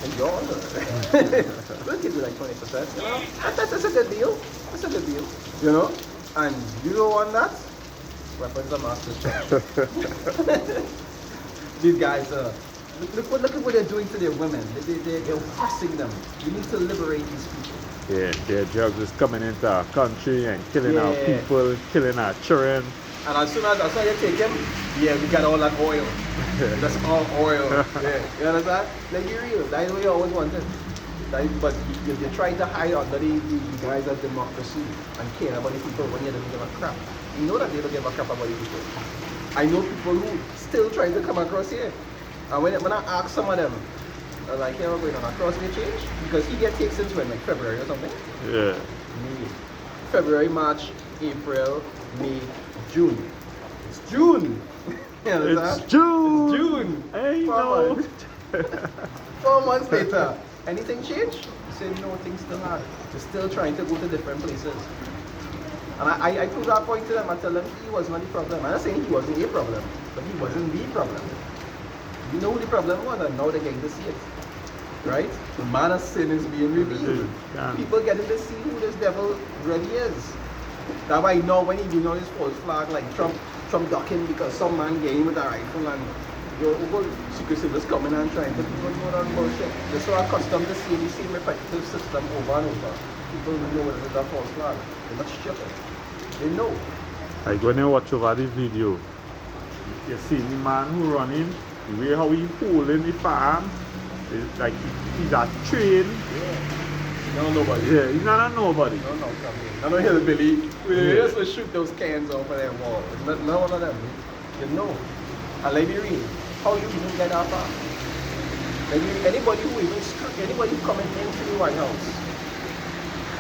And you're under it. We'll give you like 20%, you know? That's a good deal. That's a good deal. You know? And you don't want that? Weapons of mass destruction. These guys look at what they're doing to their women. They're oppressing them. We need to liberate these people. Yeah, their drugs is coming into our country and killing our Yeah. people, killing our children. And as soon as you take him, yeah, we got all that oil. That's all oil. Yeah, you understand? Like you real. That's what you always wanted. But you try to hide under the guise of democracy and care about the people when you don't give a crap. You know that they don't give a crap about the people. I know people who still trying to come across here. And when I ask some of them, they're like, yeah, we're going on across the change? Because he get takes since when, like February or something? Yeah. May. February, March, April, May, June. It's June! You understand? It's June! June! Hey, 4 no. months. 4 months later. Anything changed? He said, no, things still hard. They're still trying to go to different places. And I proved that point to them. I tell them he was not the problem. I'm not saying he wasn't a problem, but he wasn't the problem. You know who the problem was, and now they're getting to see it. Right? The man of sin is being revealed. Yeah. People getting to see who this devil really is. That's why now when he do know his false flag, like Trump ducking because some man getting with a rifle and your Secret Service coming and trying to people know that bullshit. They're so accustomed to seeing the same repetitive system over and over. People know it is a false flag. They're not stupid. They know. Like when you watch over the video, you see the man who running, the way how he holding the farm, it's like he's a train. No, nobody. Yeah, he's not a nobody. No, I know hillbilly. We just will shoot those cans off of their wall. Not one of them. You know. And let me read. How you even get that far? Anybody who coming into the White House,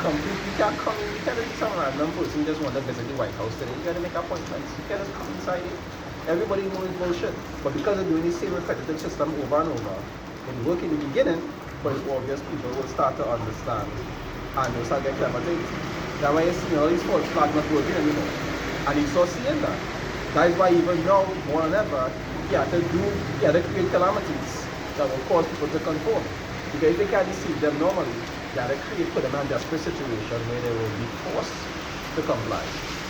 you can't come in, you can't be some random person just want to visit the White House today. You gotta make appointments. You can't just come inside it. Everybody knows bullshit. But because they're doing the same repetitive system over and over, it worked in the beginning, but it's obvious people will start to understand and they'll start getting clever things. That's why you see all these false flags not working anymore. And he's so seeing that. That is why even now, more than ever, he had to create calamities that will cause people to conform. Because if they can't deceive them normally, they had to put them in a desperate situation where they will be forced to comply.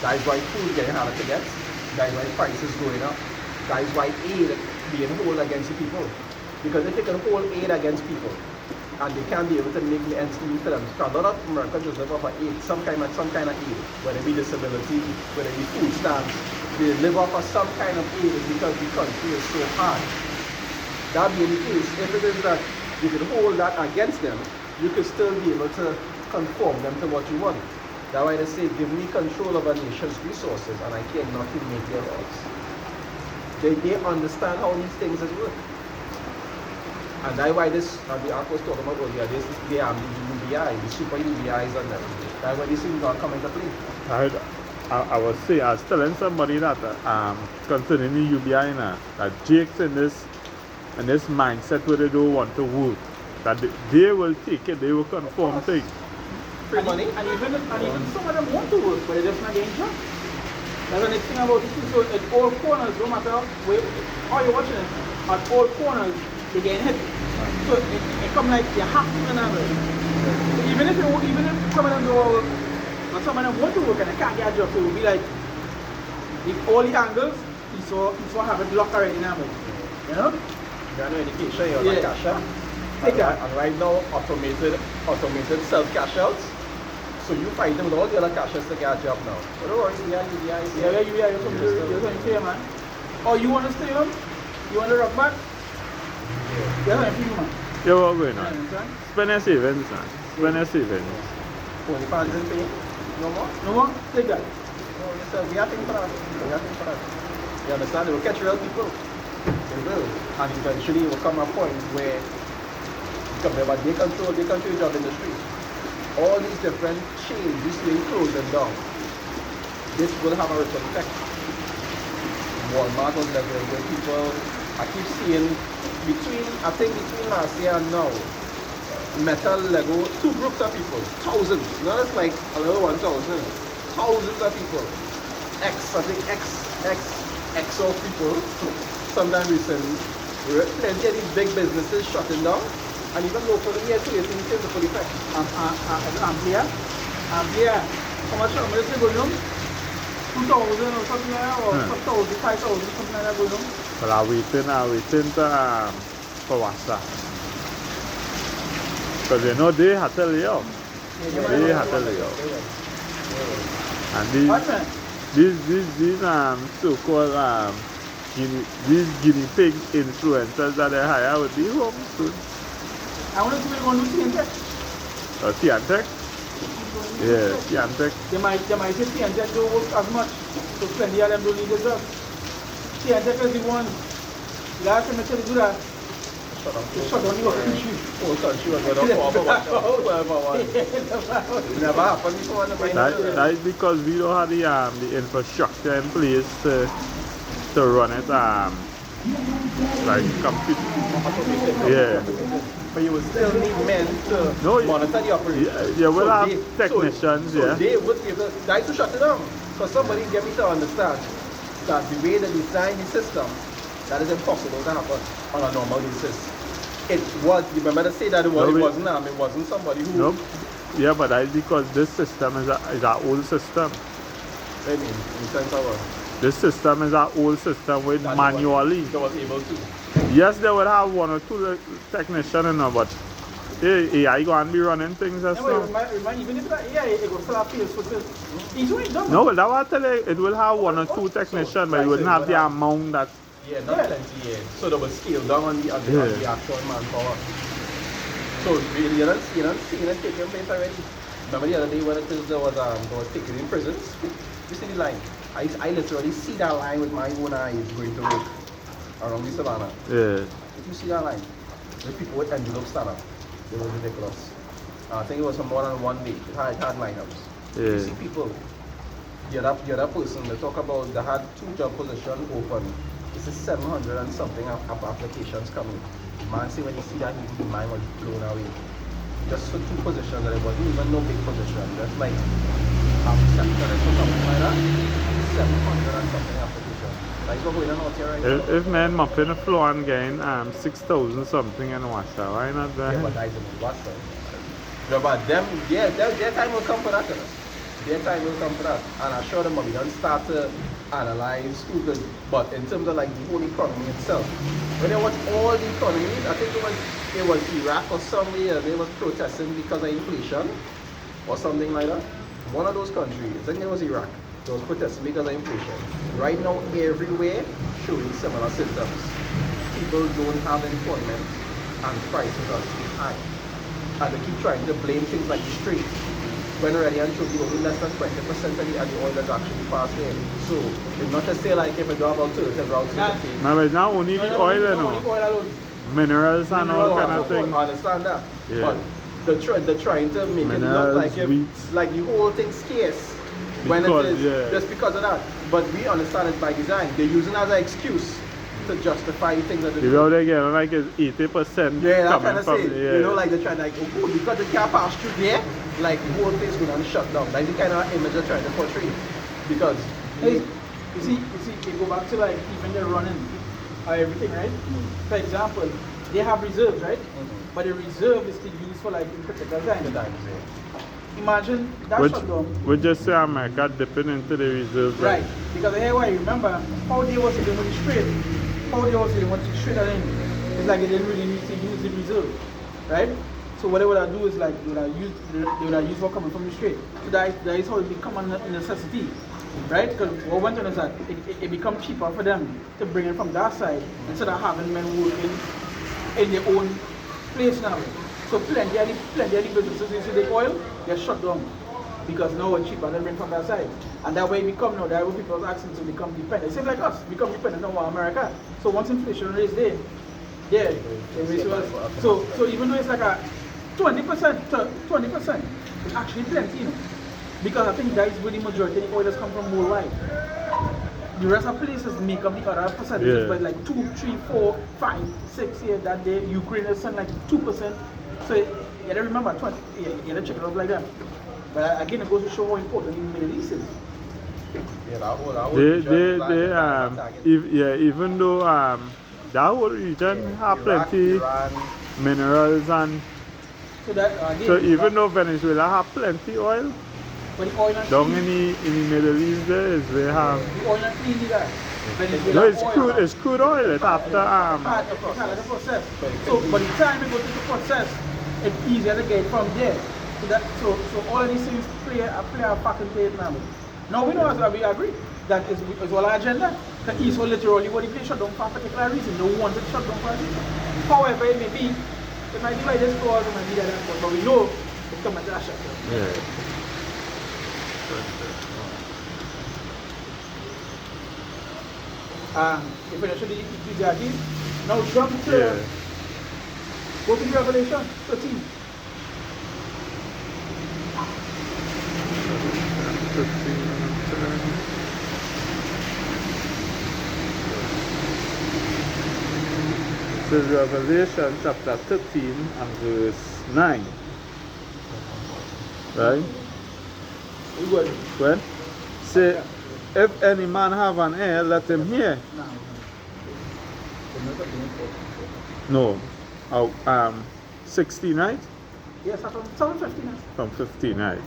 That is why food is getting harder to get. That is why prices going up. That is why aid being held against the people. Because if they can hold aid against people, and they can't be able to make the ends meet for them, because a lot of Americans just live off of aid, some kind of aid, whether it be disability, whether it be food stamps, they live off of some kind of aid because the country is so hard. That being the case, if it is that you can hold that against them, you could still be able to conform them to what you want. That's why they say, give me control of a nation's resources and I care not to make their laws. They understand how these things work. And that's why this, the arc was talking about earlier, this is the UBI, the super UBIs and them. That's why these things are coming to play. I was telling somebody that concerning the UBI now, that Jake's in this mindset where they don't want to work. That they will take it, they will conform to it. Free money? And even some of them want to work, but they're just not getting jobs. That's the next thing about this. So at all corners, no matter how you're watching it, at all corners, they're getting hit. So it come like you have to remember. So even if some of them go, but some of them want to work and they can't get a job, so it will be like all the angles, you saw have it locked already now. You know? You have no education, you're like cash out. Take that. And right now, automated self-cash outs. So you fight them with all the other cashiers to get a job now. But don't worry, UBI. Yeah, you're something to say, man. Oh, you want to stay on? You want to rock back? Yeah, I'm feeling, man. Yeah, what going on? Yeah, Spend your savings, man. Spend your savings. Only fans in pay. No more? No more? Take that. No, listen, we are thinking for that. We are thinking for that. You understand? They will catch real people. They will. And eventually it will come a point where they control the job industry. All these different chains, this being closed and down. This will have a ripple effect. Walmart was like where people, I keep seeing between last year and now, Metal, Lego, two groups of people, thousands, not just like another 1,000, thousands of people, I think X of people, sometime recently, plenty of these big businesses shutting down, and even locally here too, you're seeing the full effect. Amplia, how much are you going on? 2,000 or something like that, or 4,000, 5,000, something like that going on. But I waiting for WhatsApp. Because you know they had to lay off. They had to lay off. And these so-called these guinea pig influencers that they hire would be home soon. I want to see what you want to do Tiantec. Tiantec? Yeah, Tiantec. They might say Tiantec don't work as much, so plenty of them don't need the job. Tiantec is the one. Last time I tell you do that, they shut down the whole country. Oh, country was going to never happened before. That is because we don't have the infrastructure in place to run it like complete. Yeah. But you will still need men to monitor the operation. Yeah, we'll have technicians, so they would be able to, guys to shut it down. Because somebody get me to understand that the way they design the system, that is impossible to happen on a normal basis. It was, you remember to say that it wasn't somebody who... Nope. Yeah, but that's because this system is an old system. I mean, in the sense of what? This system is an old system with manually. They was able to. Yes, they would have one or two technicians, but AI going to be running things as well. Even if that AI, it will still have fields for this. It's already done. No, that will tell you, it will have one or two technicians, but it wouldn't have the amount that... Yeah, not plenty, yeah. So they will scale down on the actual manpower. So you don't see it taking place already. Remember the other day when there was taken in prisons? You see the line? I literally see that line with my own eyes going to work around the savannah. Yeah. If you see that line, the people with envelopes stand up. It was ridiculous. I think it was for more than one day. It had lineups. Yeah. You see people, the other person, they talk about they had 2 job positions open. This is 700 and something applications coming. Man, see when you see that, his mind was blown away. Just for 2 positions, and it wasn't even no big position. Just like half a sector or something like that. 700 and something applications. That's what going on out here right now. If men mopping the floor and getting 6,000 something in Washer, why not that? Yeah, but that's in Washer. Yeah, but their time will come for that. Their time will come for that. And I'm sure them we don't start to analyze who good. But in terms of like the whole economy itself, when they watch all the economies, I think it was Iraq or somewhere they was protesting because of inflation or something like that. One of those countries, I think it was Iraq, they was protesting because of inflation. Right now, everywhere showing similar symptoms. People don't have employment and prices are too high. And they keep trying to blame things like the Strait. When already and should be only less than 20% of the oil that's actually passed in. So it's not to say like if a job alternative route to the pay. No, it's not only the oil, you know. Minerals and all kind of things. I understand that. Yeah. But they're trying to make it look like like the whole thing's scarce. When it is just because of that. But we understand it by design. They're using it as an excuse to justify things that they do. You know they get like it's 80% yeah, that's coming from you know, like they're trying to like, oh, because they can't pass through there, like the whole place will not shut down. That's the kind of image they're trying to portray. Because you see, they go back to like even the running or everything, right? For example, they have reserves, right? But the reserve is to use for like in critical times. Imagine that shutdown. We just say America dipping into the reserves, right? Because here, I remember how they was dealing with the Strait. How they was dealing with the Strait, it's like they didn't really need to use the reserve, right? So what they would do is like they would have used what coming from the Strait. So that is how it become a necessity, right? Because what went on is that it becomes cheaper for them to bring it from that side instead of having men working in their own place now. So plenty of the businesses into the oil, they're shut down. because now we're cheaper than bring from that side. And that way we come now, that way people are asking to become dependent. Same like us, become dependent on America. So once inflation raised there, yeah, they raise us. So even though it's like a 20% to 20%, it's actually plenty, you know. Because I think that is where the majority of the oil has come from worldwide. The rest of places make up the other percentages, but like 2, 3, 4, 5, 6 here that day. Ukraine is something like 2%. So you gotta remember 20, you gotta check it out like that. But again, it goes to show how important the Middle East is. Yeah, that whole Even though that whole region have plenty minerals and So that again, so even though Venezuela have plenty oil, but the oil and down in the Middle East there is they have the oil and clean that. no, it's crude oil. It's after part of the process. So by the time we go through the process, it's easier to get from there. So all of these things play a fucking play now. Now we know as we agree that it's all our agenda. The East will literally what they shut down for a particular reason. They want it shut down for a reason. However, it may be, it might be like this cause, it might be like that, but we know it's coming to that shut down. yeah. If we show the Ecclesiastes, now jump to go to the Revelation 13. So Revelation chapter 13 and verse 9. Right? We good. When? Say, if any man have an ear, let him hear. No. 16, right? Yes, from 15. From 15, right?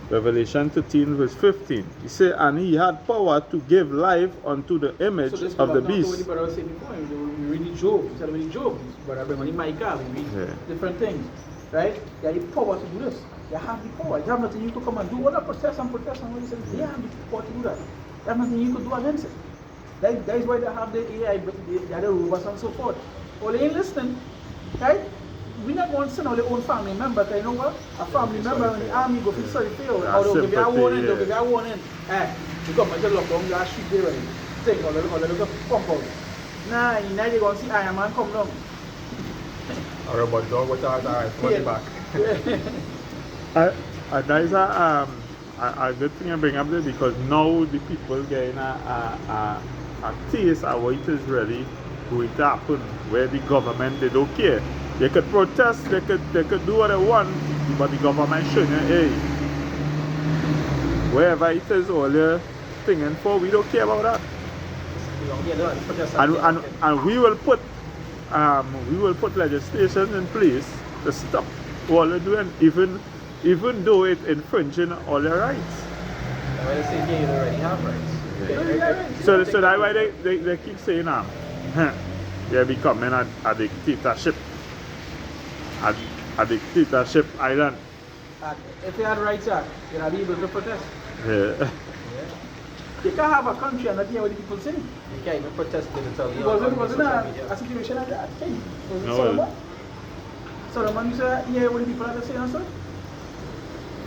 Revelation 13 verse 15. He said, and he had power to give life unto the image of the beast. So this brother was saying before, we read Job, we said we read Job, but I bring Micah, we read different things, right? You have the power to do this. You have the power. You have nothing you could come and do. What a protest and what you say, they have the power to do that. You have nothing you could do against it. That is why they have the AI, they have the robots and so forth. Well, they ain't listening, right? We not going to send our own family member, you know what? A family member in the army go feel sorry for you. Or they'll give you a warning, they'll give you a warning. You come and tell lock down, you shoot there already. Take all the little pump out. Nah, now they're going to see Iron Man come down. Or about dog with our money back. That is a good thing I bring up there because now the people getting a taste of what it is really going to happen, where the government, they don't care. They could protest, they could do what they want, but the government showing you, hey, wherever it is all you're thinking for, we don't care about that. And we will put legislation in place to stop all they're doing, even though it's infringing all their rights. When they say here, you already have rights. So that's why they keep saying they're becoming a dictatorship. A dictatorship island. If they had rights, you'll be able to protest. Yeah. You can't have a country and not hear what the people say. You can't even protest to tell you. It wasn't a situation like that. Was it No. Solomon? Solomon, you say, hear what the people have to say and stuff?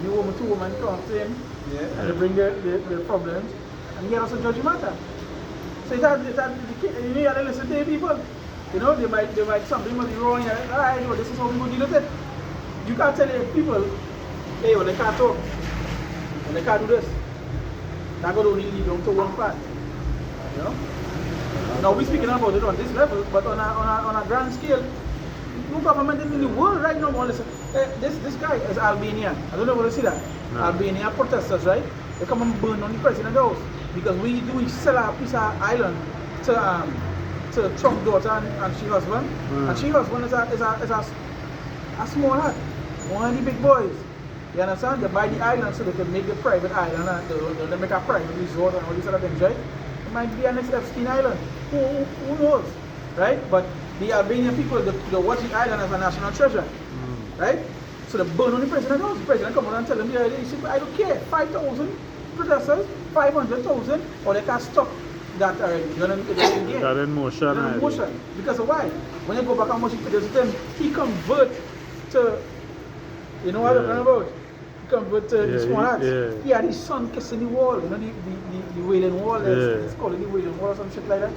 The woman, 2 women come to him and they bring their problems and he also judge the matter. So you have to listen to the people. You know, they might something must be wrong. Alright, well, this is how we go deal with it. You can't tell the people, hey, well, they can't talk. And they can't do this. That going to only lead them to one part. You know? Now we're speaking about it on this level, but on a grand scale, no government in the world right now won't listen. This guy is Albanian. I don't know if you see that. No. Albanian protesters, right? They come and burn on the president's house. Because we sell a piece of island to Trump's daughter and she husband. And she husband is a small hut. One of the big boys. You understand? They buy the island so they can make the private island and they make a private resort and all these other things, right? It might be an next Epstein Island. Who knows? Right? But the Albanian people, they watch the island as a national treasure. Right? So they burn on the president's house. The president come on and tell them, yeah, I don't care. 5,000 protesters, 500,000, or they can stop that already. That in motion. Because of why? When you go back and watch it, he convert to, you know what I'm talking about? convert to the Yeah, small axe. yeah. He had his son kissing the wall, you know, the wailing wall. Yeah. It's called the wailing wall or some shit like that.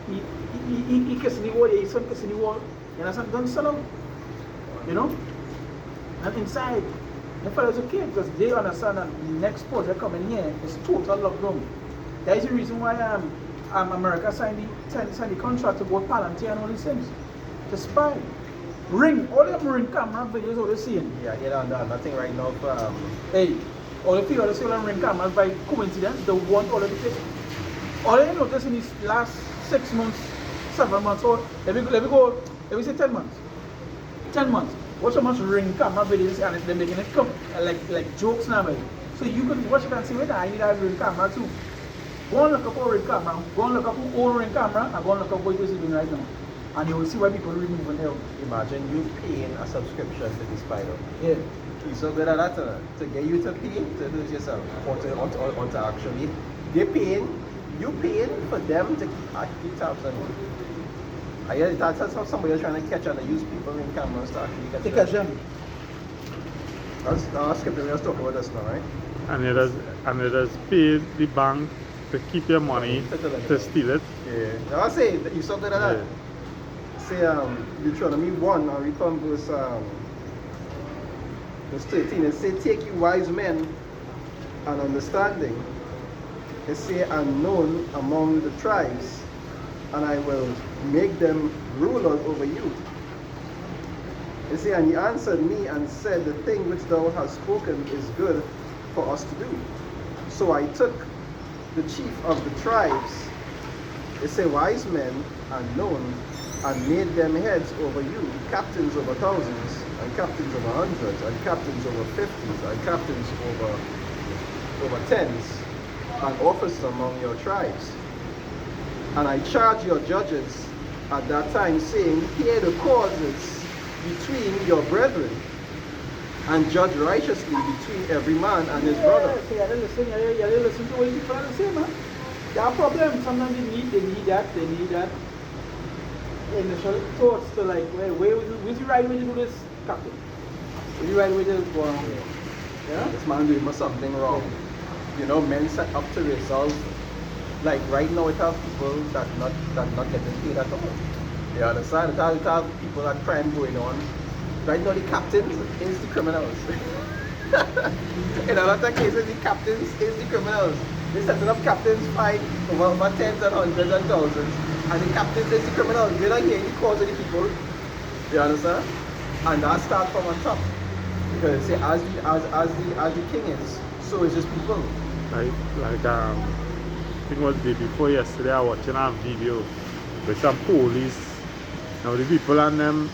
He kissing the wall, yeah, his son kissing the wall. You understand? Don't sell out. You know? And inside, the fellas okay because they understand that the next project coming here is total lockdown. That is the reason why America signed the contract to go Palantir and all these things. To spy. Ring, all them ring camera videos all they seeing. Yeah, nothing right now for Hey, all the people that see all them ring cameras by coincidence, they want all of the things. All they notice in these last 6 months, 7 months, or let me say 10 months. 10 months. Watch how much ring camera videos and they're making it come like jokes now. Man. So you can watch it and see, wait, I need a ring camera too. Go and look up a ring camera, go and look up an old ring camera, and go and look up what you're doing right now. And you will see why people are removing them. imagine you paying a subscription to this Spider. Yeah. You're so good at that to get you to pay to do it yourself. Or to actually you paying for them to keep tabs on you. I guess that's how somebody is trying to catch and use people in cameras to actually get They catch them. I'll skip the rest talk about this now, right? And it has paid the bank to keep your money to steal it. Yeah. Now I say that you saw that. Yeah. Say Deuteronomy 1 and we come verse 13. It say take you wise men and understanding. It say unknown among the tribes, and I will make them rulers over you. It say, and he answered me and said, the thing which thou hast spoken is good for us to do. So I took the chief of the tribes, it say wise men unknown, and made them heads over you, captains over thousands, and captains over hundreds, and captains over fifties, and captains over tens, and officers among your tribes. And I charge your judges at that time, saying, hear the causes between your brethren, and judge righteously between every man and his brother. So you listen to what people are saying, man. There are problems. Sometimes they need that. Initial thoughts to like, where's the right way to do this, Captain? Where's the right way to go around here? Yeah? This man doing something wrong. You know, men set up to resolve. Like right now, it have people that not getting paid at all. You understand? It have people that crime going on. Right now, the captains is the criminals. In a lot of cases, the captains is the criminals. They're setting up captains fight over tens and hundreds and thousands. And the captains is the criminals. They're not hearing the cause of the people. You understand? And that starts from on top. Because say, as the king is, so is his people. I think it was the day before yesterday, I was watching a video with some police. Now the people and them,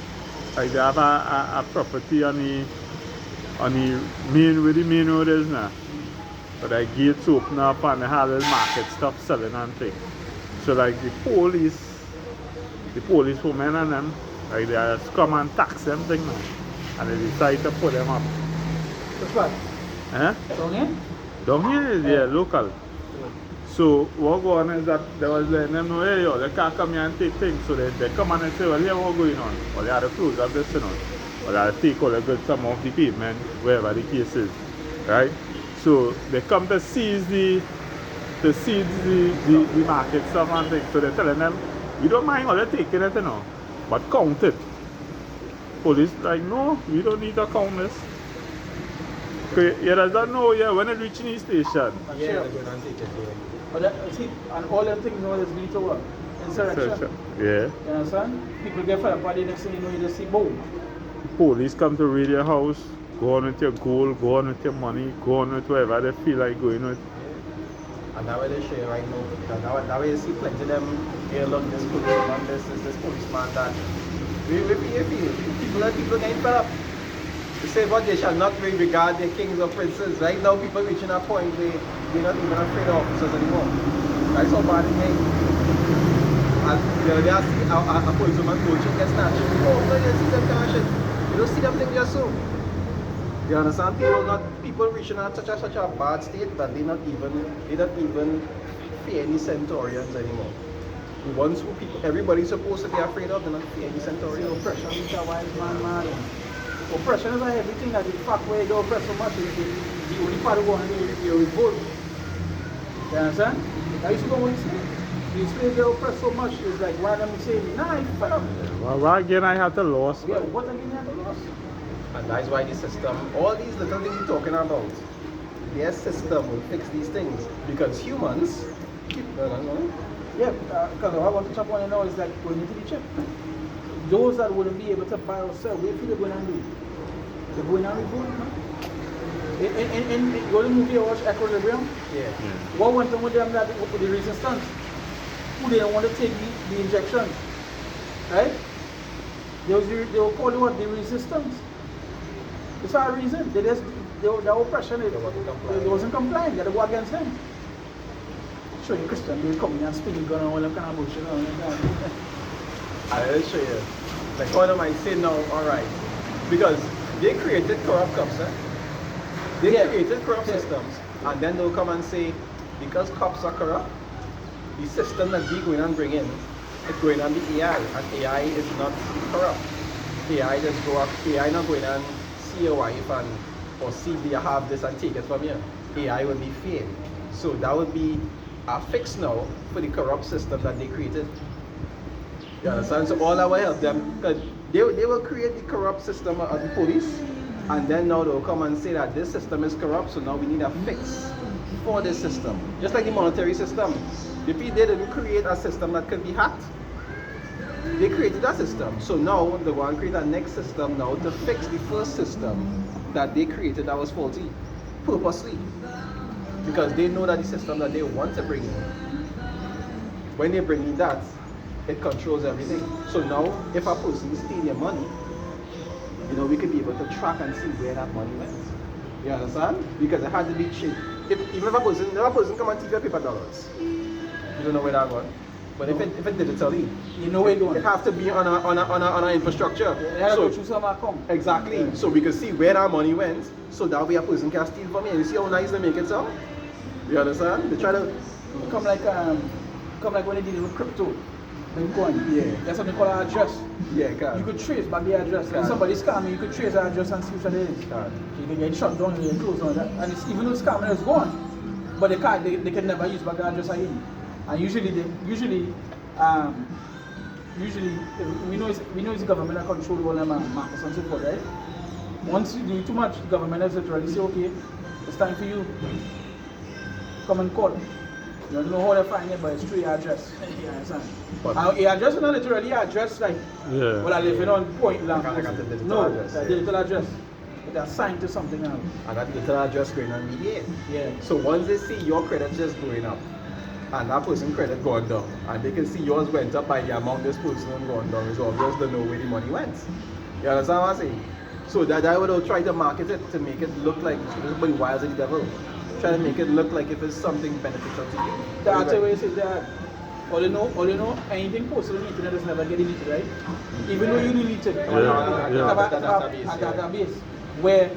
like they have a property on the main where the main road is now. But the gates open up and they have this market stuff selling and things. So like the police women and them, like they just come and tax them thing now. And they decide to put them up. Which one? Eh? Down here? Down here, yeah, local. So what go on is that they was letting them know, hey yo, they can't come here and take things. So they come and they say, well, here what's going on? Well, they had to close up this, you know. Well, they had to take all the goods some off the pavement, wherever the case is. Right? So they come to seize the market stuff and things. So they're telling them, we don't mind all they're taking it, you know, but count it. Police like, no, we don't need to count this. Okay, yeah, does that know, yeah, when it reaching the station. Yeah, they're going to take it. But see, and all them things now is lead to what? Insurrection. Yeah. You understand? People get fed up, but the next thing you know, you just see boom. Police come to raid your house, go on with your gold, go on with your money, go on with whatever they feel like going with. And now they share right now. Now you see plenty of them, here look, this policeman, this policeman, that. People getting fed up. They say, but they shall not regard their kings or princes. Right now, people reaching a point where they're not even afraid of officers anymore. That's how bad it is. And the other day, I see a policeman coaching gets snatched. Oh, no, you see them kind of shit. You don't see them things just so. You understand? People reaching at such a bad state that they not even fear any centurions anymore. The ones who everybody's supposed to be afraid of, they're not fear any centurions. So pressure, Mr. Wise Man, man. oppression is everything that the fact where you oppress so much is the only part of one you revolt. You understand? That is what we say. The slave they oppress so much is like why them say, nah, it's fed up. Well, why again I have to lose? Yeah, what again you have to lose? And that's why the system, all these little things you're talking about, their system will fix these things. Because humans keep Yeah, because what I want to talk about now is like going into the chip. Those that wouldn't be able to buy or sell, what feel they're going to do? They're going to revolt, man. In the only movie I watched, Equilibrium, Yeah. what went on with them that with the resistance? Who didn't want to take the injection? Right? They were called what? The resistance. It's for a reason. They oppression, they wasn't complying. They had to go against them. Show you Christian, they come in and spin the gun and all that kind of bullshit. I'll show you. Like one of my say now, alright. Because they created corrupt cops, eh? They created corrupt systems. And then they'll come and say, because cops are corrupt, the system that we going and bring in, it's going on the AI. And AI is not corrupt. AI just go up, AI not going and see your wife and or see if you have this and take it from you. AI will be fair. So that would be a fix now for the corrupt system that they created. You understand? So all that will help them, because they will create the corrupt system of the police, and then now they'll come and say that this system is corrupt, so now we need a fix for this system. Just like the monetary system. They didn't create a system that could be hacked. They created that system. So now they want to create a next system now to fix the first system that they created that was faulty, purposely. Because they know that the system that they want to bring in, when they bring in that, it controls everything. So now, if a person steals your money, you know, we could be able to track and see where that money went. You understand? Because it had to be cheap. Even if a person come and take your paper dollars, you don't know where that went. But if it digitally, You know where it going. it have to be on a infrastructure. They have to go through some account. Exactly. Yeah. So we can see where that money went. So that way a person can steal from me. And you see how nice they make it sound? You understand? They try to Come like when they did it with crypto. Bitcoin. Yeah. That's something called an address. yeah, You could trace back the address. When somebody scam you could trace the address and see which one it is. You can get shut down and get closed on that. And it's, even though scamming is gone, but they can never use back the address again. And usually we know it's the government that control all them markets and so forth, right? Once you do too much, the government has literally say, okay, it's time for you. Come and call. You don't know how to find it, but it's through your address. You understand? And your address is not literally your address like, Yeah. well, I live in on point blank. Like a digital No, address, it's a yeah. digital address. It's assigned to something else. and that little address going on mediate. Yeah. So once they see your credit just going up, and that person credit going down, and they can see yours went up by the amount this person going down, it's obvious they know where the money went. You understand what I'm saying? So that I would try to market it to make it look like everybody wires of the devil. Try to make it look like if it's something beneficial to you. That's the way it is that all you know, anything posted on the internet is never getting deleted, right? Even though you delete it, Yeah. have a database where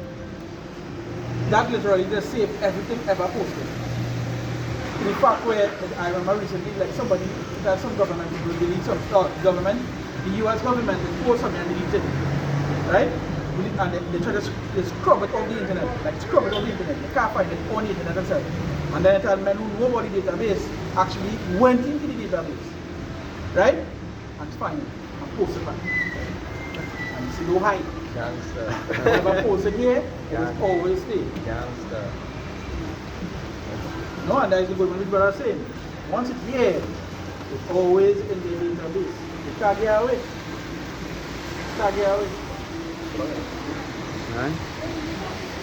that literally just save everything ever posted. In fact, where I remember recently, like somebody, there's some government people delete some government, the US government, they post something and delete it, right? And they try to scrub it off the internet, like scrub it off the internet. They can't find it on the internet themselves. And then I tell men who know about the database actually went into the database, right? And find it and post it back. And you see no hide. Gangster. Never post it here, it Yeah. will always stay. Gangster. No, and that is the good one brother saying. Once it's here, it's always in the database. You can't get away. Can't get away. Right?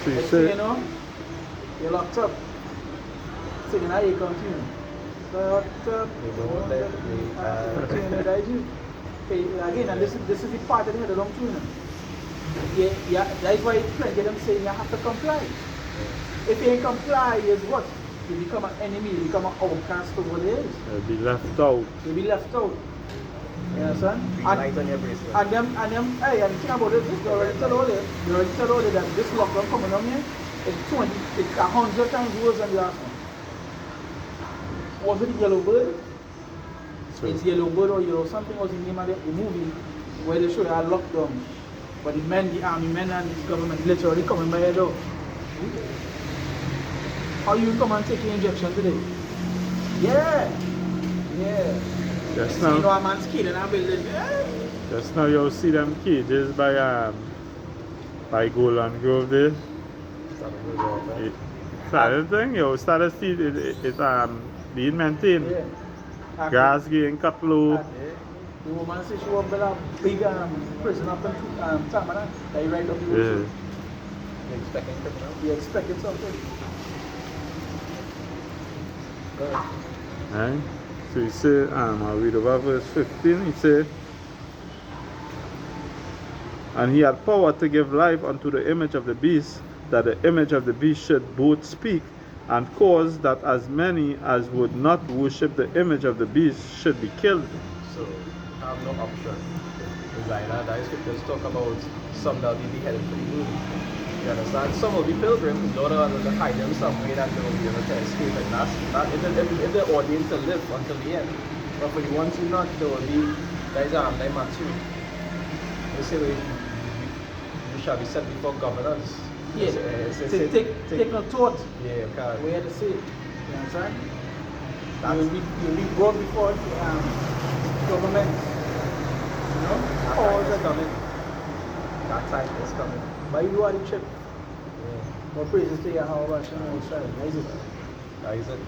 So you Next thing say, you know, you're locked up. Singing how you continue. Locked up. Again, and this is the part that they had along to you. Yeah, that's why get them saying you have to comply. If you ain't comply, is what? You become an enemy, you become an outcast of what it is. be left out. You'll be left out. You understand? Light on your bracelet. And them, hey, and think about it, they already tell all you that this lockdown coming on here is 100 times worse than the last one. Was it Yellow Bird? So, It's Yellow Bird or Yellow something was the name of the movie where they show you a lockdown. But the men, the army men and the government literally coming by your door. How you come and take your injection today? Yeah. Yeah. Just You know now, a man's kid in a building. Yeah. just now you see them cages by Golan Grove there. It, started thing, you start to see it being maintained. Yeah. Gas getting cut low. The woman said she was a big prison up in Tamana. They right up the Yeah. road. You're expecting criminal? You expecting something? Right? So he said, I'll read over verse 15. He said, and he had power to give life unto the image of the beast, that the image of the beast should both speak, and cause that as many as would not worship the image of the beast should be killed. So, have no option. It's like that. That scriptures talk about some that will be beheaded for the moon. You understand? Some will be pilgrims, in order to hide them some way that they will be able to escape. And that's that if the audience will live until the end. But for the ones who not, there will be guys like Matthew. They say we shall be set before governors. Yeah. Take no thought. Yeah, okay. Where to say it. You understand? You'll be brought before government. You know? That time is coming. That time is coming. But you are the chip. Yeah. More praises to you, how about you know, sorry. That is it. That is it.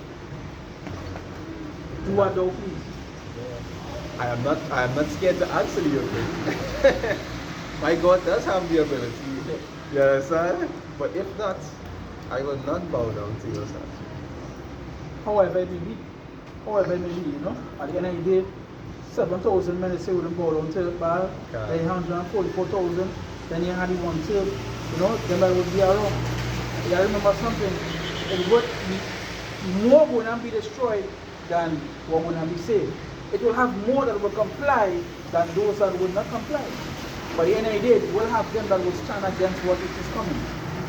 Do what thou please. I am not scared to answer you. My God does have the ability. You understand? But if not, I will not bow down to your statue. However it may be. However it may be, you know. At the end of the day, 7,000 men say we don't bow down to the bar. Okay. Then 144,000. Then you had the one till, you know, then I would be around. You gotta remember something. It would be more going to be destroyed than what will not be saved. It will have more that will comply than those that will not comply. But the end of the day, it will have them that will stand against what it is coming.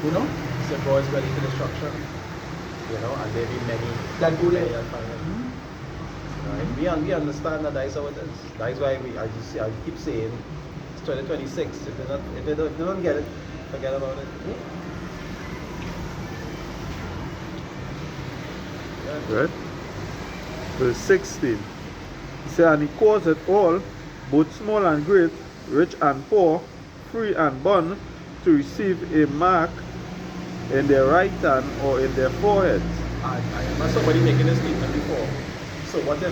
You know? So God is ready for destruction. You know, and there be many That go there. many that find it. Right? We understand that is how it is. That is why I keep saying it's 2026. If they don't get it, forget about it. Yeah. Right? Verse 16. He said, and he caused it all, both small and great, rich and poor, free and bond, to receive a mark in their right hand or in their foreheads. I remember somebody making a statement before. So what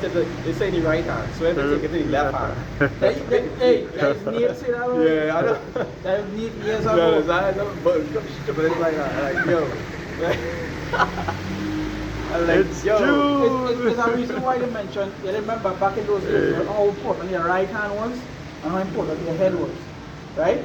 if they say the right hand? So if they take it to the left hand? Hey, that is near say that already. Yeah, I know. That is near years No, ago. I know, but it's like that. Like, yo. It's June. It's a reason why they mentioned, you remember back in those days, how important your right hand was and how important your head was. Right?